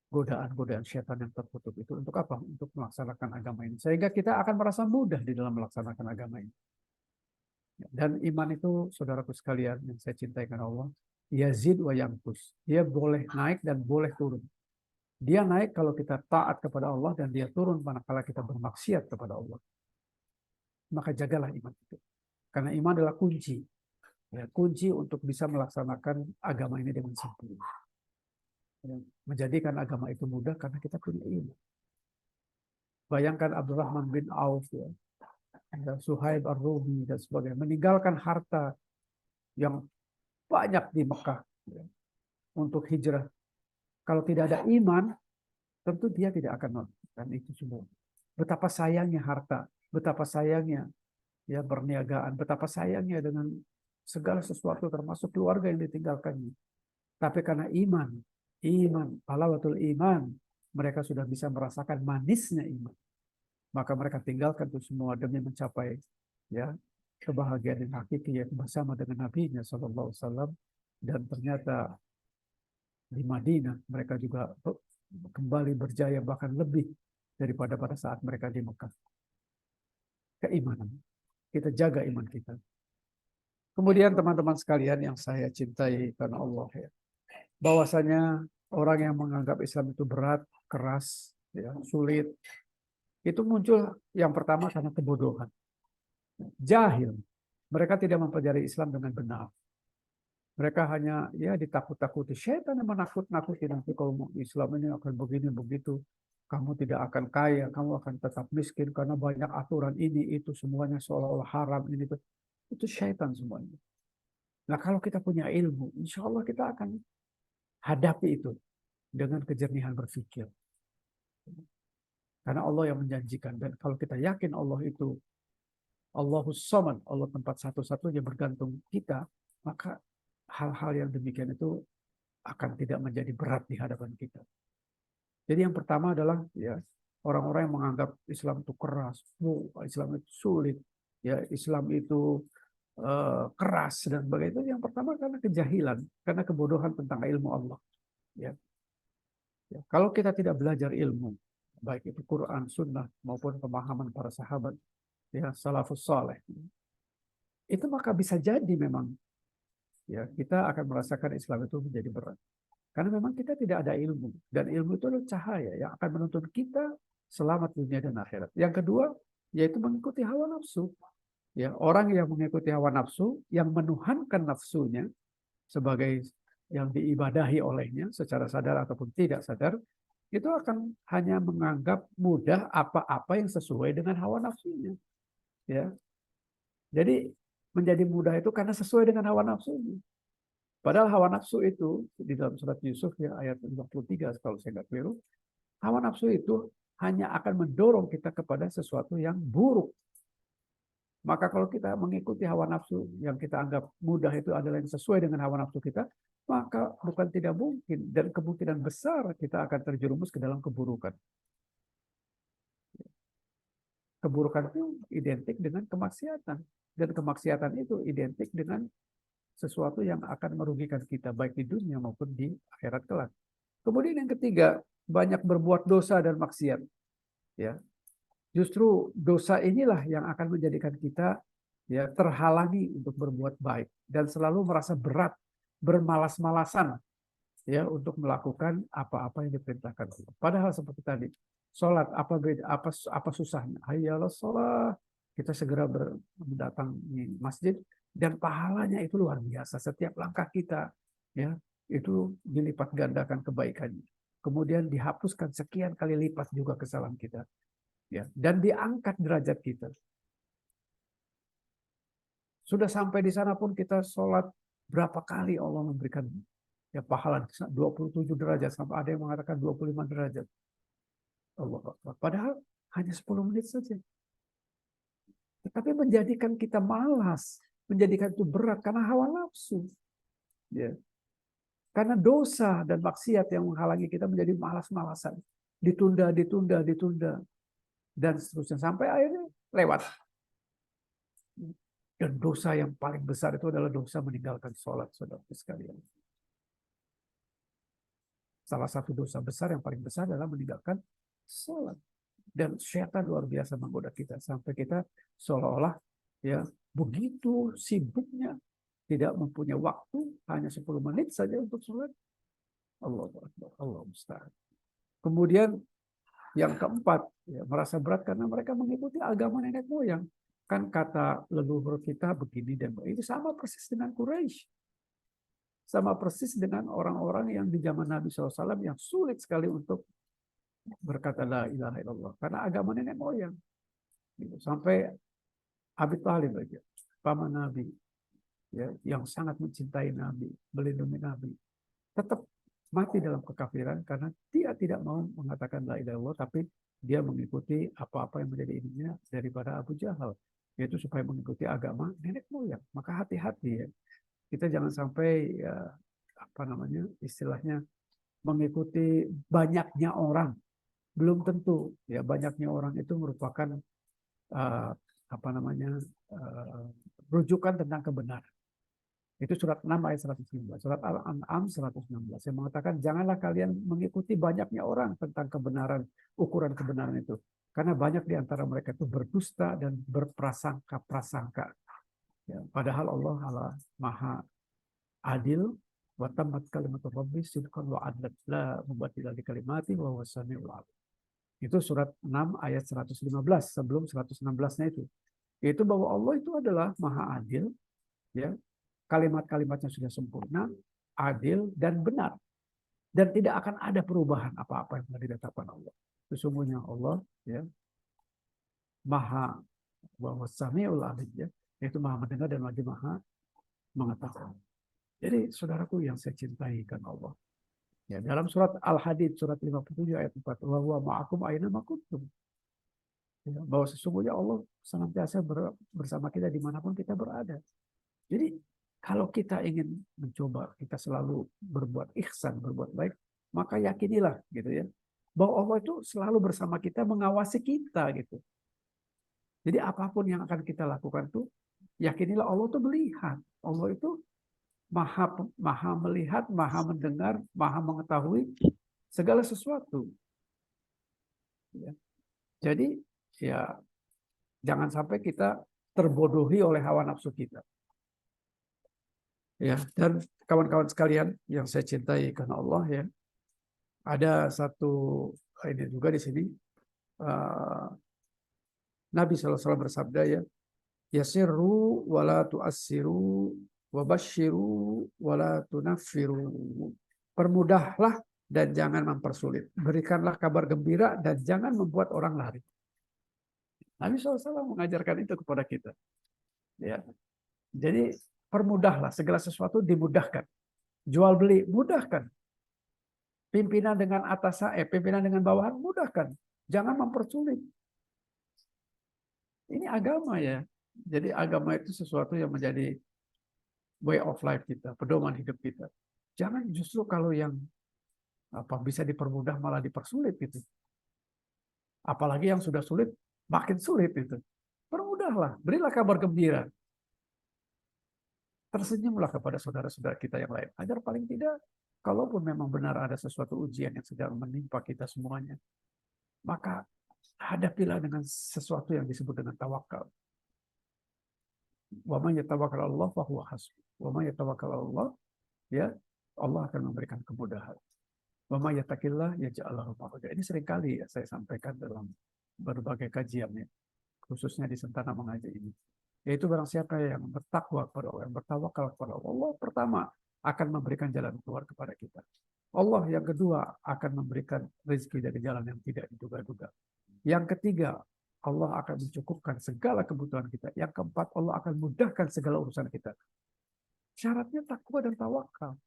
godaan-godaan syaitan yang tertutup itu untuk apa? Untuk melaksanakan agama ini. Sehingga kita akan merasa mudah di dalam melaksanakan agama ini. Dan iman itu, saudaraku sekalian yang saya cintai karena Allah, yazid wa yanqus. Dia boleh naik dan boleh turun. Dia naik kalau kita taat kepada Allah dan dia turun manakala kita bermaksiat kepada Allah. Maka jagalah iman itu. Karena iman adalah kunci. Ya, kunci untuk bisa melaksanakan agama ini dengan sempurna. Menjadikan agama itu mudah karena kita punya iman. Bayangkan Abdurrahman bin Auf, ya, Suhaib Ar-Rumi dan sebagainya, meninggalkan harta yang banyak di Mekah ya, untuk hijrah. Kalau tidak ada iman, tentu dia tidak akan melakukan itu semua. Betapa sayangnya harta, betapa sayangnya ya perniagaan, betapa sayangnya dengan segala sesuatu termasuk keluarga yang ditinggalkannya. Tapi karena iman, halawatul iman, mereka sudah bisa merasakan manisnya iman. Maka mereka tinggalkan itu semua demi mencapai ya kebahagiaan yang hakiki yaitu bersama dengan Nabi-Nya Sallallahu Alaihi Wasallam. Dan ternyata di Madinah mereka juga kembali berjaya bahkan lebih daripada pada saat mereka di Mekah. Keimanan. Kita jaga iman kita. Kemudian teman-teman sekalian yang saya cintai karena Allah ya. Bahwasanya orang yang menganggap Islam itu berat, keras, ya, sulit, itu muncul yang pertama karena kebodohan. Jahil. Mereka tidak mempelajari Islam dengan benar. Mereka hanya ya ditakut-takuti. Syaitan yang menakut-nakuti nanti kalau Islam ini akan begini begitu. Kamu tidak akan kaya, kamu akan tetap miskin karena banyak aturan ini itu semuanya seolah-olah haram ini itu. Itu syaitan semuanya. Nah kalau kita punya ilmu, insya Allah kita akan hadapi itu dengan kejernihan berpikir. Karena Allah yang menjanjikan. Dan kalau kita yakin Allah itu Allahus Samad, Allah tempat satu-satunya bergantung kita, maka hal-hal yang demikian itu akan tidak menjadi berat di hadapan kita. Jadi yang pertama adalah ya orang-orang yang menganggap Islam itu keras, Islam itu sulit, ya Islam itu keras dan sebagainya. Yang pertama karena kejahilan, karena kebodohan tentang ilmu Allah. Ya. Ya. Kalau kita tidak belajar ilmu, baik itu Quran, Sunnah maupun pemahaman para sahabat, ya salafus saleh, itu maka bisa jadi memang ya kita akan merasakan Islam itu menjadi berat. Karena memang kita tidak ada ilmu dan ilmu itu adalah cahaya yang akan menuntun kita selamat dunia dan akhirat. Yang kedua yaitu mengikuti hawa nafsu. Ya, orang yang mengikuti hawa nafsu, yang menuhankan nafsunya sebagai yang diibadahi olehnya secara sadar ataupun tidak sadar, itu akan hanya menganggap mudah apa-apa yang sesuai dengan hawa nafsunya. Ya. Jadi menjadi mudah itu karena sesuai dengan hawa nafsunya. Padahal hawa nafsu itu di dalam surat Yusuf ya ayat 53 kalau saya nggak keliru, hawa nafsu itu hanya akan mendorong kita kepada sesuatu yang buruk. Maka kalau kita mengikuti hawa nafsu yang kita anggap mudah itu adalah yang sesuai dengan hawa nafsu kita, maka bukan tidak mungkin dan kemungkinan besar kita akan terjerumus ke dalam keburukan. Keburukan itu identik dengan kemaksiatan dan kemaksiatan itu identik dengan sesuatu yang akan merugikan kita baik di dunia maupun di akhirat kelak. Kemudian yang ketiga, banyak berbuat dosa dan maksiat. Ya, justru dosa inilah yang akan menjadikan kita ya terhalangi untuk berbuat baik dan selalu merasa berat, bermalas-malasan ya untuk melakukan apa-apa yang diperintahkan Allah. Padahal seperti tadi, sholat apa susahnya? Hayyalah sholat. Kita segera mendatangi masjid dan pahalanya itu luar biasa. Setiap langkah kita ya itu dilipat gandakan kebaikannya. Kemudian dihapuskan sekian kali lipat juga kesalahan kita. Ya, dan diangkat derajat kita. Sudah sampai di sana pun kita sholat berapa kali Allah memberikan ya pahala 27 derajat sampai ada yang mengatakan 25 derajat. Allah Akbar. Padahal hanya 10 menit saja. Tetapi menjadikan kita malas, menjadikan itu berat karena hawa nafsu. Ya. Karena dosa dan maksiat yang menghalangi kita menjadi malas-malasan. Ditunda, ditunda, ditunda. Dan seterusnya sampai akhirnya lewat. Dan dosa yang paling besar itu adalah dosa meninggalkan sholat, saudara sekalian. Salah satu dosa besar yang paling besar adalah meninggalkan sholat. Dan syaitan luar biasa menggoda kita sampai kita seolah-olah ya begitu sibuknya tidak mempunyai waktu hanya 10 menit saja untuk sholat. Allahu Akbar, Allah musta'an. Kemudian yang keempat, ya, merasa berat karena mereka mengikuti agama nenek moyang. Kan kata leluhur kita begini dan begini. Itu sama persis dengan Quraisy. Sama persis dengan orang-orang yang di zaman Nabi SAW yang sulit sekali untuk berkata la ilaha illallah. Karena agama nenek moyang. Gitu. Sampai Abi Thalib aja, paman Nabi, ya, yang sangat mencintai Nabi, melindungi Nabi, tetap mati dalam kekafiran karena dia tidak mau mengatakan la ilaha illallah, tapi dia mengikuti apa-apa yang menjadi ininya daripada Abu Jahal, yaitu supaya mengikuti agama nenek moyang. Maka hati-hati ya, kita jangan sampai ya, apa namanya istilahnya mengikuti banyaknya orang. Belum tentu ya banyaknya orang itu merupakan apa namanya rujukan tentang kebenaran. Itu surat 6 ayat 119. Surat Al-An'am 116 yang mengatakan janganlah kalian mengikuti banyaknya orang tentang kebenaran, ukuran kebenaran itu. Karena banyak di antara mereka itu berdusta dan berprasangka-prasangka. Ya, padahal Allah Maha adil, wa tammat kalimatu rabbi sidqan wa adlan la mubaddila li kalimati wa huwas samiul alim. Itu surat 6 ayat 115 sebelum 116-nya itu. Yaitu bahwa Allah itu adalah Maha adil, ya. Kalimat-kalimatnya sudah sempurna, adil dan benar. Dan tidak akan ada perubahan apa-apa yang telah ditetapkan Allah. Sesungguhnya Allah ya Maha wa samiul alim, ya, yaitu Maha mendengar dan lagi Maha mengetahui. Jadi saudaraku yang saya cintai kan Allah. Ya, dalam surat Al-Hadid surat 57 ayat 4, wa huwa ma'akum aina ma kuntum. Ya, bahwa sesungguhnya Allah senantiasa bersama kita dimanapun kita berada. Jadi kalau kita ingin mencoba, kita selalu berbuat ihsan, berbuat baik, maka yakinilah gitu ya, bahwa Allah itu selalu bersama kita, mengawasi kita gitu. Jadi apapun yang akan kita lakukan tuh, yakinilah Allah itu melihat. Allah itu maha melihat, maha mendengar, maha mengetahui segala sesuatu. Ya. Jadi ya jangan sampai kita terbodohi oleh hawa nafsu kita. Ya, dan kawan-kawan sekalian yang saya cintai karena Allah ya, ada satu ini juga di sini Nabi SAW bersabda ya, yasirru wala tu'assiru wabashiru wala tunaffiru. Permudahlah dan jangan mempersulit. Berikanlah kabar gembira dan jangan membuat orang lari. Nabi SAW mengajarkan itu kepada kita. Ya. Jadi permudahlah, segala sesuatu dimudahkan. Jual beli mudahkan. Pimpinan dengan atasan, pimpinan dengan bawahan mudahkan. Jangan mempersulit. Ini agama ya. Jadi agama itu sesuatu yang menjadi way of life kita, pedoman hidup kita. Jangan justru kalau yang bisa dipermudah malah dipersulit gitu. Apalagi yang sudah sulit makin sulit itu. Permudahlah, berilah kabar gembira. Tersenyumlah kepada saudara-saudara kita yang lain. Agar paling tidak, kalaupun memang benar ada sesuatu ujian yang sedang menimpa kita semuanya, maka hadapilah dengan sesuatu yang disebut dengan tawakal. Wa man yatawakkal 'ala Allah fa huwa hasbuh. Wa man yatawakkal 'ala Allah, ya, Allah akan memberikan kemudahan. Wa may yattaqillah yaj'al lahu makhraja. Ini seringkali ya saya sampaikan dalam berbagai kajiannya, khususnya di Sentana Mengaji ini. Yaitu barang siapa yang bertakwa kepada Allah, yang bertawakal kepada Allah, Allah pertama akan memberikan jalan keluar kepada kita. Allah yang kedua akan memberikan rezeki dari jalan yang tidak diduga-duga. Yang ketiga, Allah akan mencukupkan segala kebutuhan kita. Yang keempat, Allah akan mudahkan segala urusan kita. Syaratnya takwa dan tawakal.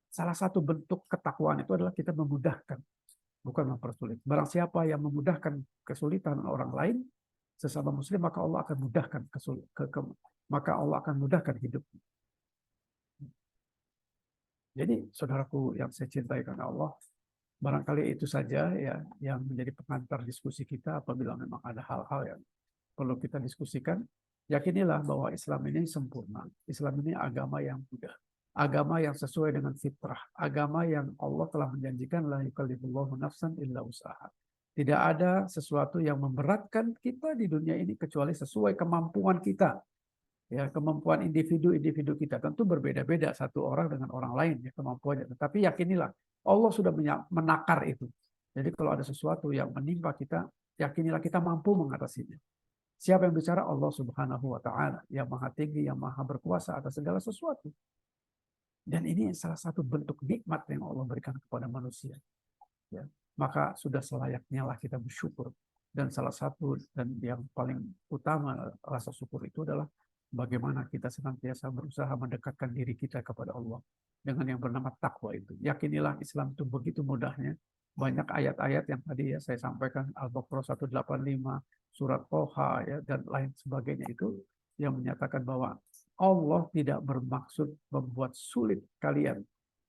Salah satu bentuk ketakwaan itu adalah kita memudahkan, bukan mempersulit. Barang siapa yang memudahkan kesulitan orang lain, sesama muslim, maka Allah akan mudahkan maka Allah akan mudahkan hidupnya. Jadi saudaraku yang saya cintai karena Allah, barangkali itu saja ya yang menjadi pengantar diskusi kita. Apabila memang ada hal-hal yang perlu kita diskusikan, yakinilah bahwa Islam ini sempurna. Islam ini agama yang mudah. agama yang sesuai dengan fitrah, agama yang Allah telah menjanjikan la yukallifullahu nafsan illa usaha. Tidak ada sesuatu yang memberatkan kita di dunia ini kecuali sesuai kemampuan kita. Ya, kemampuan individu-individu kita tentu berbeda-beda satu orang dengan orang lain ya kemampuannya. Tetapi yakinilah Allah sudah menakar itu. Jadi kalau ada sesuatu yang menimpa kita, yakinilah kita mampu mengatasinya. Siapa yang bicara? Allah Subhanahu wa taala, yang Maha Tinggi, yang Maha Berkuasa atas segala sesuatu. Dan ini salah satu bentuk nikmat yang Allah berikan kepada manusia. Ya. Maka sudah selayaknya lah kita bersyukur. Dan salah satu dan yang paling utama rasa syukur itu adalah bagaimana kita senantiasa berusaha mendekatkan diri kita kepada Allah dengan yang bernama takwa itu. Yakinilah Islam itu begitu mudahnya. Banyak ayat-ayat yang tadi ya saya sampaikan, Al-Baqarah 185, surat Toha ya, dan lain sebagainya itu yang menyatakan bahwa Allah tidak bermaksud membuat sulit kalian.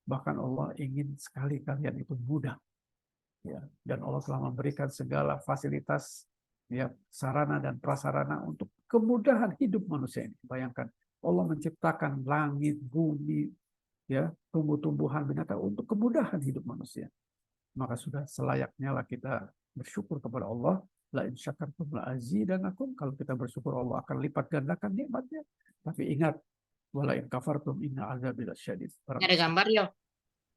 Bahkan Allah ingin sekali kalian itu mudah. Ya, dan Allah telah memberikan segala fasilitas, ya, sarana dan prasarana untuk kemudahan hidup manusia ini. Bayangkan, Allah menciptakan langit, bumi, ya, tumbuh-tumbuhan, binatang untuk kemudahan hidup manusia. Maka sudah selayaknya lah kita bersyukur kepada Allah. La in syakartum la azidanakum. Kalau kita bersyukur, Allah akan lipat gandakan nikmatnya. Tapi ingat, wala in kafartum inna azabi lasyadid. Ada gambar ya.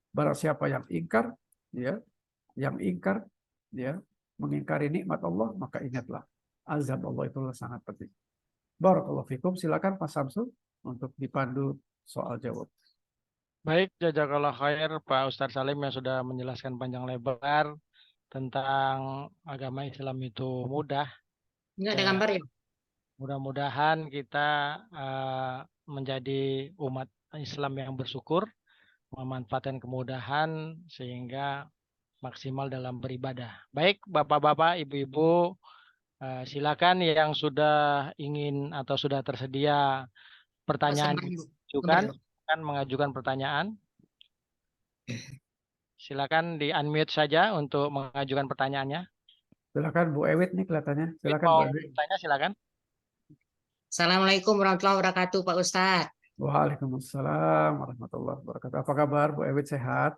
Barang siapa yang ingkar, ya, mengingkari nikmat Allah, maka ingatlah azab Allah itulah sangat penting. Barakallahu fikum. Silakan Pak Samsul untuk dipandu soal jawab. Baik, jazakallah khair Pak Ustadz Salim yang sudah menjelaskan panjang lebar tentang agama Islam itu mudah. Enggak ada gambar ya. Mudah-mudahan kita menjadi umat Islam yang bersyukur, memanfaatkan kemudahan sehingga maksimal dalam beribadah. Baik, Bapak-bapak, Ibu-ibu, silakan yang sudah ingin atau sudah tersedia pertanyaan diajukan, kan mengajukan pertanyaan. Silakan di-unmute saja untuk mengajukan pertanyaannya. Silakan Bu Ewit nih kelihatannya. Silakan Bu Ewit. Silakan. Assalamualaikum warahmatullahi wabarakatuh Pak Ustadz. Waalaikumsalam warahmatullahi wabarakatuh. Apa kabar Bu Ewit, sehat?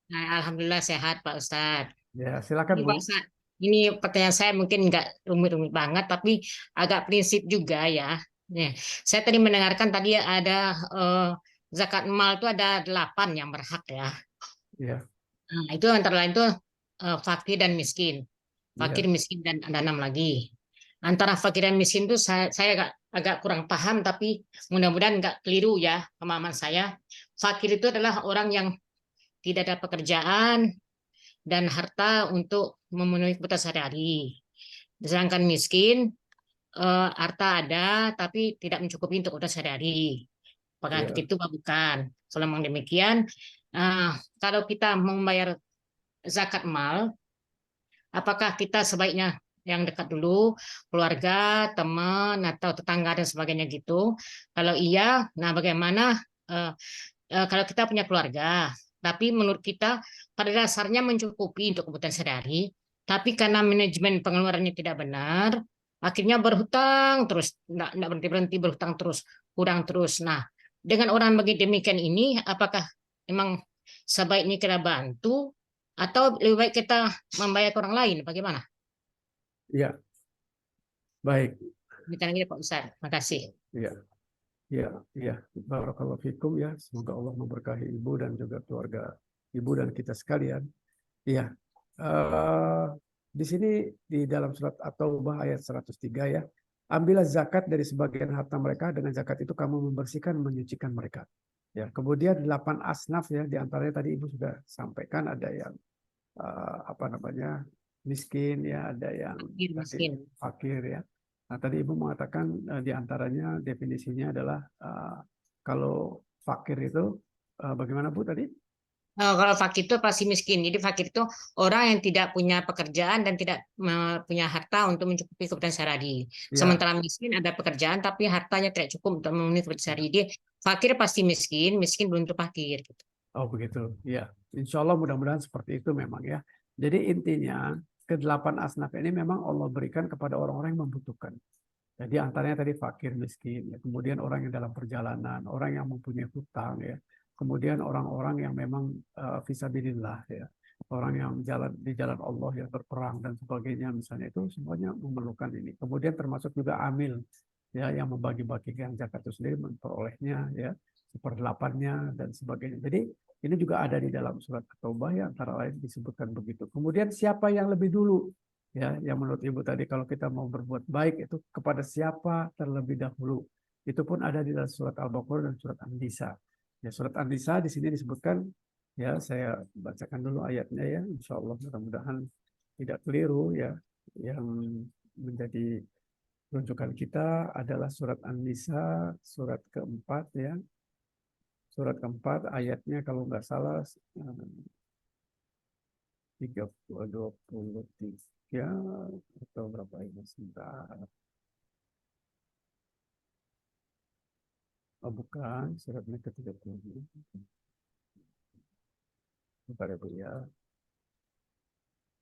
Nah, alhamdulillah sehat Pak Ustadz. Ya, silakan Ini, Bu. Pak Ustadz, ini pertanyaan saya mungkin nggak rumit-rumit banget, tapi agak prinsip juga ya. Saya tadi mendengarkan tadi ada zakat mal itu ada 8 yang berhak ya. Ya. Nah, itu antara lain itu fakir dan miskin. Fakir, Ya. miskin, dan ada 6 lagi. Antara fakir dan miskin itu saya agak kurang paham, tapi mudah-mudahan nggak keliru ya pemahaman saya. Fakir itu adalah orang yang tidak ada pekerjaan dan harta untuk memenuhi kebutuhan sehari-hari. Sedangkan miskin, harta ada tapi tidak mencukupi untuk kebutuhan sehari-hari. Apakah begitu Pak? Bukan. Kalau memang demikian, kalau kita membayar zakat mal, apakah kita sebaiknya yang dekat dulu, keluarga, teman, atau tetangga dan sebagainya gitu? Kalau iya, nah bagaimana kalau kita punya keluarga, tapi menurut kita pada dasarnya mencukupi untuk kebutuhan sehari-hari, tapi karena manajemen pengeluarannya tidak benar, akhirnya berhutang terus, tidak berhenti-berhenti berhutang terus, kurang terus. Nah, dengan orang demikian ini, apakah memang sebaiknya kita bantu atau lebih baik kita membayar ke orang lain? Bagaimana? Ya, baik. Demikian lagi Pak Ustadz. Terima kasih. Ya. Barakallahu fikum ya. Semoga Allah memberkahi Ibu dan juga keluarga Ibu dan kita sekalian. Iya. Di sini di dalam surat At-Taubah ayat 103 ya. Ambillah zakat dari sebagian harta mereka, dengan zakat itu kamu membersihkan, menyucikan mereka. Ya, kemudian 8 asnaf ya, di antaranya tadi Ibu sudah sampaikan ada yang miskin ya, ada yang fakir ya. Nah, tadi Ibu mengatakan di antaranya definisinya adalah kalau fakir itu bagaimana Bu tadi? Kalau fakir itu pasti miskin. Jadi fakir itu orang yang tidak punya pekerjaan dan tidak punya harta untuk mencukupi kebutuhan sehari-hari. Ya. Sementara miskin ada pekerjaan tapi hartanya tidak cukup untuk memenuhi kebutuhan sehari-hari. Fakir pasti miskin, miskin belum tentu fakir. Oh begitu, ya. Insya Allah mudah-mudahan seperti itu memang ya. Jadi intinya ke-8 asnaf ini memang Allah berikan kepada orang-orang yang membutuhkan. Jadi antaranya tadi fakir, miskin, ya. Kemudian orang yang dalam perjalanan, orang yang mempunyai hutang, ya. kemudian orang-orang yang memang fisabilillah ya, orang yang di jalan Allah yang berperang dan sebagainya misalnya, itu semuanya memerlukan ini. Kemudian termasuk juga amil ya, yang membagi-bagikan zakat itu sendiri, memperolehnya ya, seperdelapannya dan sebagainya. Jadi ini juga ada di dalam surat At-Taubah yang antara lain disebutkan begitu. Kemudian siapa yang lebih dulu ya, yang menurut Ibu tadi kalau kita mau berbuat baik itu kepada siapa terlebih dahulu. Itu pun ada di dalam surat Al-Baqarah dan surat An-Nisa. Ya, surat An-Nisa di sini disebutkan, ya saya bacakan dulu ayatnya ya, insya Allah mudah-mudahan tidak keliru ya. Yang menjadi rujukan kita adalah surat An-Nisa, surat keempat ya. Surat keempat ayatnya kalau nggak salah 23 atau berapa ini sebentar. Oh bukan, suratnya ke-30. Bentar ya Bu ya.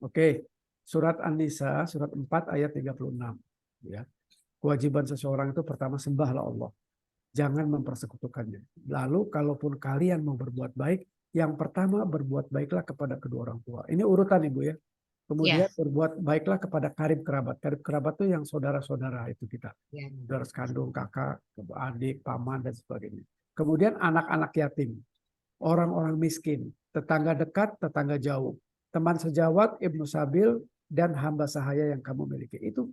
Oke, surat An-Nisa, surat 4 ayat 36. Ya. Kewajiban seseorang itu pertama sembahlah Allah. Jangan mempersekutukannya. Lalu kalaupun kalian mau berbuat baik, yang pertama berbuat baiklah kepada kedua orang tua. Ini urutan Ibu ya. Kemudian berbuat baiklah kepada karib kerabat. Karib kerabat itu yang saudara-saudara itu kita. Saudara kandung, kakak, adik, paman, dan sebagainya. Kemudian anak-anak yatim, orang-orang miskin, tetangga dekat, tetangga jauh, teman sejawat, ibnu sabil, dan hamba sahaya yang kamu miliki. Itu.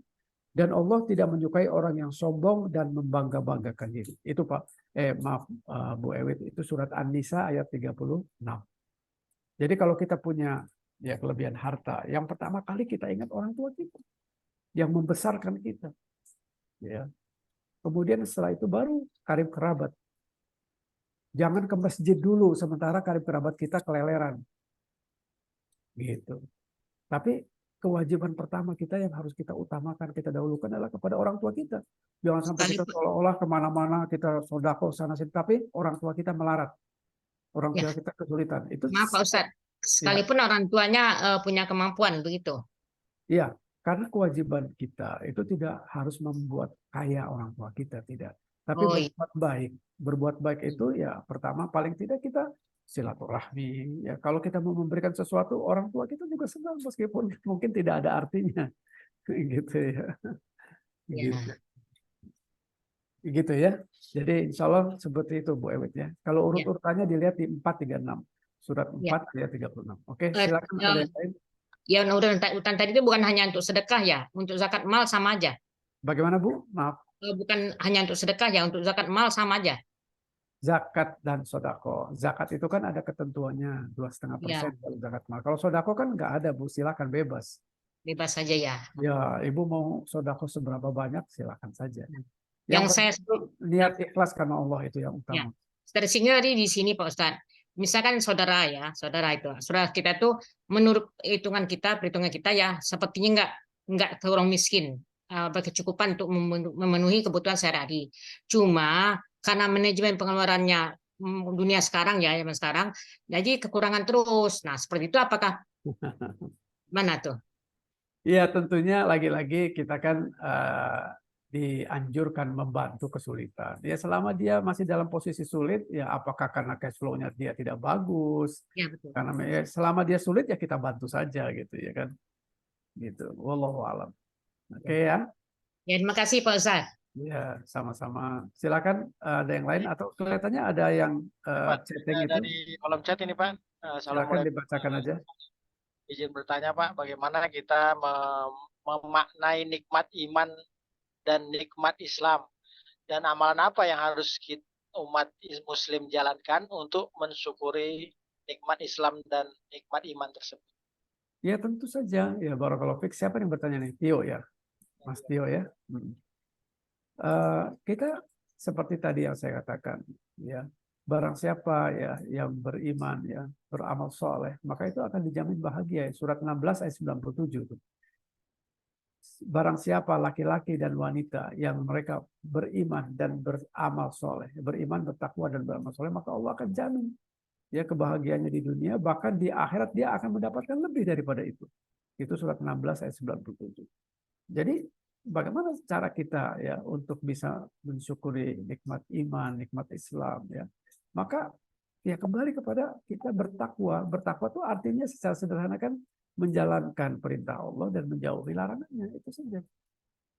Dan Allah tidak menyukai orang yang sombong dan membangga-banggakan diri. Itu Pak, maaf Bu Ewit, itu surat An-Nisa ayat 36. Jadi kalau kita punya ya kelebihan harta, yang pertama kali kita ingat orang tua kita yang membesarkan kita. Ya. Kemudian setelah itu baru karib kerabat. Jangan ke masjid dulu sementara karib kerabat kita keleleran. Gitu. Tapi kewajiban pertama kita yang harus kita utamakan, kita dahulukan adalah kepada orang tua kita. Jangan sampai kita seolah-olah kemana-mana kita sodako sana sini, tapi orang tua kita melarat, orang tua kita kesulitan. Itu maaf Pak Ustadz, sekalipun orang tuanya punya kemampuan begitu. Iya, karena kewajiban kita itu tidak harus membuat kaya orang tua kita, tidak. Tapi berbuat baik. Berbuat baik itu ya pertama paling tidak kita silaturahmi. Ya, kalau kita mau memberikan sesuatu, orang tua kita juga senang meskipun mungkin tidak ada artinya. Gitu ya. Gitu. Gitu ya. Jadi insya Allah seperti itu Bu Ewit ya. Kalau urut-urutannya dilihat di 436. Surat 4 ayat 36. Oke, silakan ada yang lain. Ya, urutan tadi itu bukan hanya untuk sedekah ya, untuk zakat mal sama aja. Bagaimana Bu? Maaf. Bukan hanya untuk sedekah ya, untuk zakat mal sama aja. Zakat dan sodako. Zakat itu kan ada ketentuannya 2,5% kalau zakat mal. Kalau sodako kan nggak ada Bu, silakan bebas. Bebas saja ya. Ya, Ibu mau sodako seberapa banyak silakan saja. Yang saya niat ikhlas karena Allah itu yang utama. Dari sini tadi di sini Pak Ustadz. Misalkan saudara itu, saudara kita itu menurut perhitungan kita ya sepertinya nggak terlalu miskin, berkecukupan untuk memenuhi kebutuhan sehari-hari. Cuma karena manajemen pengeluarannya dunia sekarang ya, zaman sekarang, jadi kekurangan terus. Nah seperti itu apakah mana tuh? Iya tentunya lagi-lagi kita kan dianjurkan membantu kesulitan. Ya selama dia masih dalam posisi sulit, ya apakah karena cash flow-nya dia tidak bagus? Ya, betul. Karena selama dia sulit ya kita bantu saja gitu ya kan. Gitu. Wallahu a'lam. Oke ya. Ya, terima kasih Pak Ustadz. Ya, sama-sama. Silakan ada yang lain atau kelihatannya ada yang chatting itu. Dari kolom chat ini Pak. Silakan dibacakan aja. Izin bertanya Pak, bagaimana kita memaknai nikmat iman dan nikmat Islam, dan amalan apa yang harus umat Muslim jalankan untuk mensyukuri nikmat Islam dan nikmat iman tersebut? Ya tentu saja. Ya barakallahu fiik. Siapa yang bertanya nih? Tio ya, Mas Tio ya. Kita seperti tadi yang saya katakan, ya barang siapa ya yang beriman ya beramal soleh, maka itu akan dijamin bahagia. Surat 16 ayat 97 itu. Barang siapa laki-laki dan wanita yang mereka beriman dan beramal soleh, beriman, bertakwa dan beramal soleh, maka Allah akan jamin ya kebahagiaannya di dunia, bahkan di akhirat dia akan mendapatkan lebih daripada itu. Itu surat 16 ayat 97. Jadi bagaimana cara kita ya untuk bisa mensyukuri nikmat iman, nikmat Islam ya? Maka Ya kembali kepada kita bertakwa. Bertakwa itu artinya secara sederhana kan menjalankan perintah Allah dan menjauhi larangannya. Itu saja.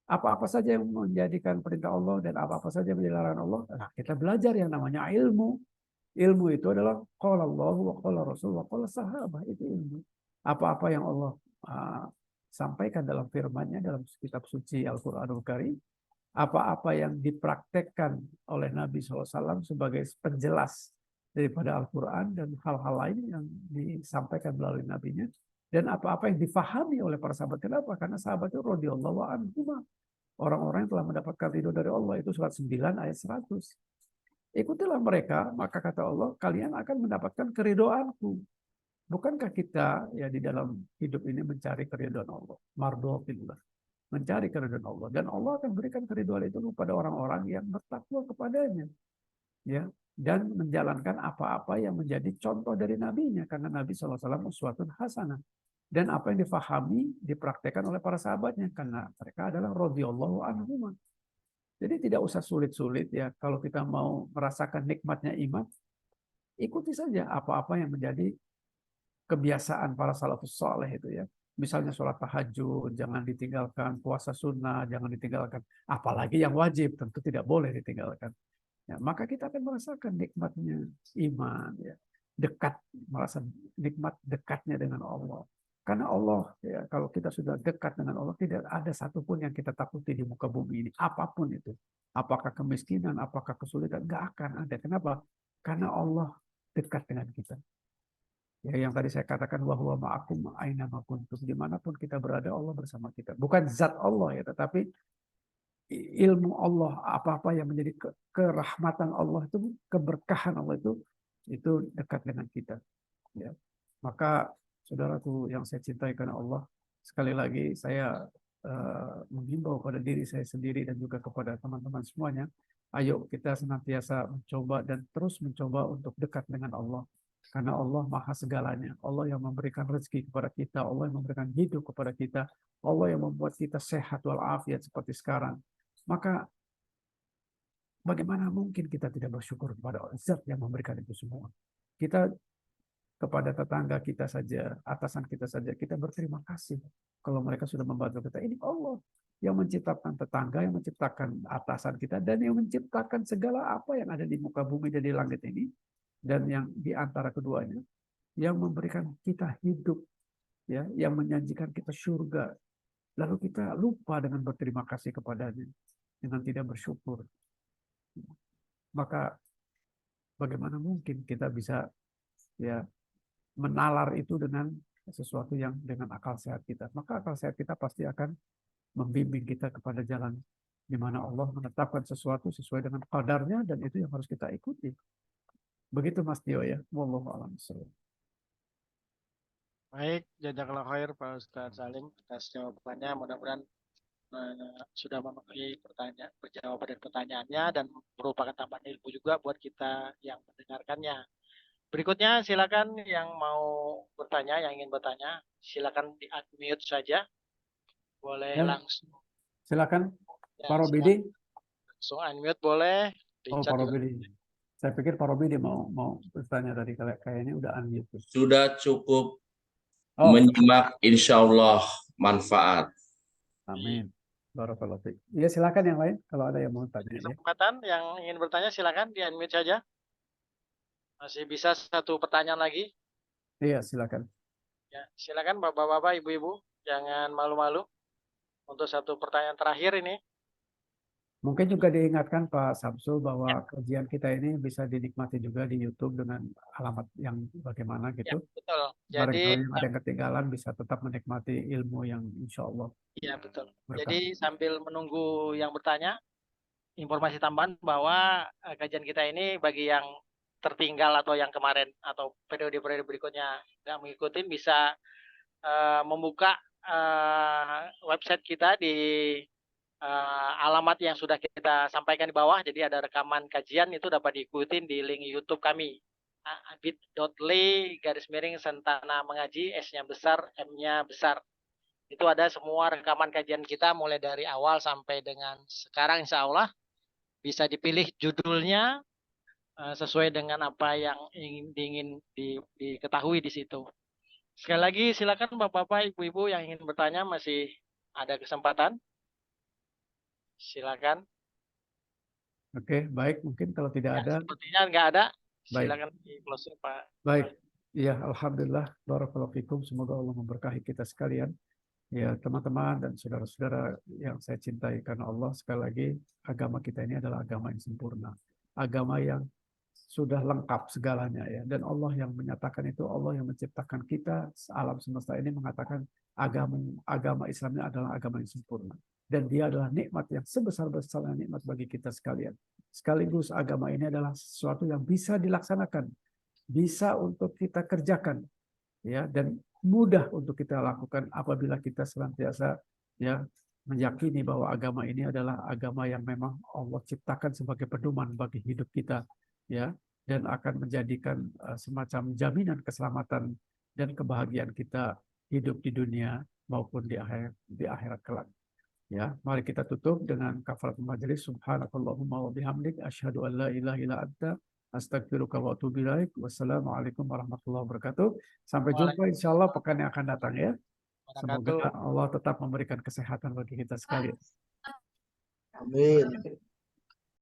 Apa-apa saja yang menjadikan perintah Allah dan apa-apa saja yang menjadi larangan Allah. Nah, kita belajar yang namanya ilmu. Ilmu itu adalah qala Allah wa qala Rasul wa qala sahabah. Itu ilmu. Apa-apa yang Allah sampaikan dalam firman-Nya dalam kitab suci Al-Qur'anul Karim, apa-apa yang dipraktekkan oleh Nabi SAW sebagai penjelas daripada Al-Quran dan hal-hal lain yang disampaikan melalui nabinya, dan apa-apa yang difahami oleh para sahabat. Kenapa? Karena sahabat itu radhiyallahu anhum, orang-orang yang telah mendapatkan ridho dari Allah. Itu surat 9 ayat 100. Ikutilah mereka, maka kata Allah, kalian akan mendapatkan keridhoanku. Bukankah kita ya di dalam hidup ini mencari keridhaan Allah, mardhatillah, mencari keridhaan Allah, dan Allah akan berikan keridhaan itu kepada orang-orang yang bertakwa kepadanya, ya, dan menjalankan apa-apa yang menjadi contoh dari nabinya, karena Nabi SAW uswatun hasanah, dan apa yang difahami dipraktekkan oleh para sahabatnya, karena mereka adalah radhiyallahu anhum. Jadi tidak usah sulit-sulit ya, kalau kita mau merasakan nikmatnya iman, ikuti saja apa-apa yang menjadi kebiasaan para salafus saleh itu ya. Misalnya sholat tahajud, jangan ditinggalkan, puasa sunnah, jangan ditinggalkan. Apalagi yang wajib, tentu tidak boleh ditinggalkan. Ya, maka kita akan merasakan nikmatnya iman, ya, dekat, merasa nikmat dekatnya dengan Allah. Karena Allah, ya, kalau kita sudah dekat dengan Allah, tidak ada satupun yang kita takuti di muka bumi ini, apapun itu. Apakah kemiskinan, apakah kesulitan, nggak akan ada. Kenapa? Karena Allah dekat dengan kita. Ya, yang tadi saya katakan bahwa ma'akum aina ma kuntum, dimanapun kita berada Allah bersama kita. Bukan zat Allah ya, tetapi ilmu Allah, apa-apa yang menjadi kerahmatan Allah itu, keberkahan Allah itu dekat dengan kita. Ya. Maka saudaraku yang saya cintai karena Allah, sekali lagi saya menghimbau pada diri saya sendiri dan juga kepada teman-teman semuanya, ayo kita senantiasa mencoba dan terus mencoba untuk dekat dengan Allah. Karena Allah maha segalanya. Allah yang memberikan rezeki kepada kita, Allah yang memberikan hidup kepada kita, Allah yang membuat kita sehat walafiat seperti sekarang. Maka bagaimana mungkin kita tidak bersyukur kepada Zat yang memberikan itu semua? Kita kepada tetangga kita saja, atasan kita saja, kita berterima kasih kalau mereka sudah membantu kita. Ini Allah yang menciptakan tetangga, yang menciptakan atasan kita, dan yang menciptakan segala apa yang ada di muka bumi dan di langit ini, dan yang di antara keduanya, yang memberikan kita hidup, ya, yang menjanjikan kita surga. Lalu kita lupa dengan berterima kasih kepadanya, dengan tidak bersyukur. Maka bagaimana mungkin kita bisa ya menalar itu dengan sesuatu yang dengan akal sehat kita? Maka akal sehat kita pasti akan membimbing kita kepada jalan di mana Allah menetapkan sesuatu sesuai dengan qadarnya, dan itu yang harus kita ikuti. Begitu Mas Tio ya. Wallahu a'lam. Baik, jazakallah khair Pak Ustadz Salim atas jawabannya. Mudah-mudahan sudah memenuhi jawaban dan pertanyaannya, dan merupakan tambahan ilmu juga buat kita yang mendengarkannya. Berikutnya silakan yang mau bertanya, yang ingin bertanya, silakan di-unmute saja. Boleh Ya, langsung. silakan Ya, Pak Robidi. langsung unmute boleh. Oh, Pak Robidi. Saya pikir Pak Robidi mau bertanya tadi, kayaknya udah unmute. Sudah cukup menyimak, insya Allah manfaat. Amin. Barakallahu fiik. Ya, silakan yang lain kalau ada yang mau tanya. Kesempatan yang ingin bertanya silakan di-unmute saja. Masih bisa satu pertanyaan lagi? Iya, silakan. Ya, silakan Bapak-bapak, Ibu-ibu, jangan malu-malu untuk satu pertanyaan terakhir ini. Mungkin juga diingatkan Pak Samsul bahwa kajian kita ini bisa dinikmati juga di YouTube dengan alamat yang bagaimana gitu. Ya, betul. Jadi ada yang ketinggalan bisa tetap menikmati ilmu yang insya Allah. Iya, betul. Berkah. Jadi sambil menunggu yang bertanya, informasi tambahan bahwa kajian kita ini bagi yang tertinggal atau yang kemarin atau periode-periode berikutnya nggak mengikuti, bisa membuka website kita di alamat yang sudah kita sampaikan di bawah. Jadi ada rekaman kajian, itu dapat diikuti di link YouTube kami, bit.ly/Sentana Mengaji, S-nya besar, M-nya besar. Itu ada semua rekaman kajian kita mulai dari awal sampai dengan sekarang, insya Allah. Bisa dipilih judulnya, sesuai dengan apa yang ingin diketahui di situ. Sekali lagi silakan Bapak-bapak, Ibu-ibu yang ingin bertanya masih ada kesempatan. Silakan. Oke, baik. Mungkin kalau tidak Ya, ada, sepertinya nggak ada. baik. Silakan di closing Pak. Baik. Ya, alhamdulillah. Barakallahu fikum. Semoga Allah memberkahi kita sekalian. Ya, teman-teman dan saudara-saudara yang saya cintai karena Allah, sekali lagi agama kita ini adalah agama yang sempurna. Agama yang sudah lengkap segalanya ya. Dan Allah yang menyatakan itu, Allah yang menciptakan kita, alam semesta ini mengatakan agama Islam ini adalah agama yang sempurna. Dan dia adalah nikmat yang sebesar-besarnya nikmat bagi kita sekalian. Sekaligus agama ini adalah sesuatu yang bisa dilaksanakan, bisa untuk kita kerjakan, ya, dan mudah untuk kita lakukan apabila kita senantiasa ya meyakini bahwa agama ini adalah agama yang memang Allah ciptakan sebagai pedoman bagi hidup kita, ya, dan akan menjadikan semacam jaminan keselamatan dan kebahagiaan kita hidup di dunia maupun di akhirat kelak. Ya, mari kita tutup dengan kafaratul majelis. Subhanakallahumma wa bihamdik asyhadu an la ilaha illa anta astagfiruka wa atubu ilaik. Wassalamualaikum warahmatullahi wabarakatuh. Sampai jumpa insyaallah pekan yang akan datang ya. Semoga Allah tetap memberikan kesehatan bagi kita sekalian. Amin.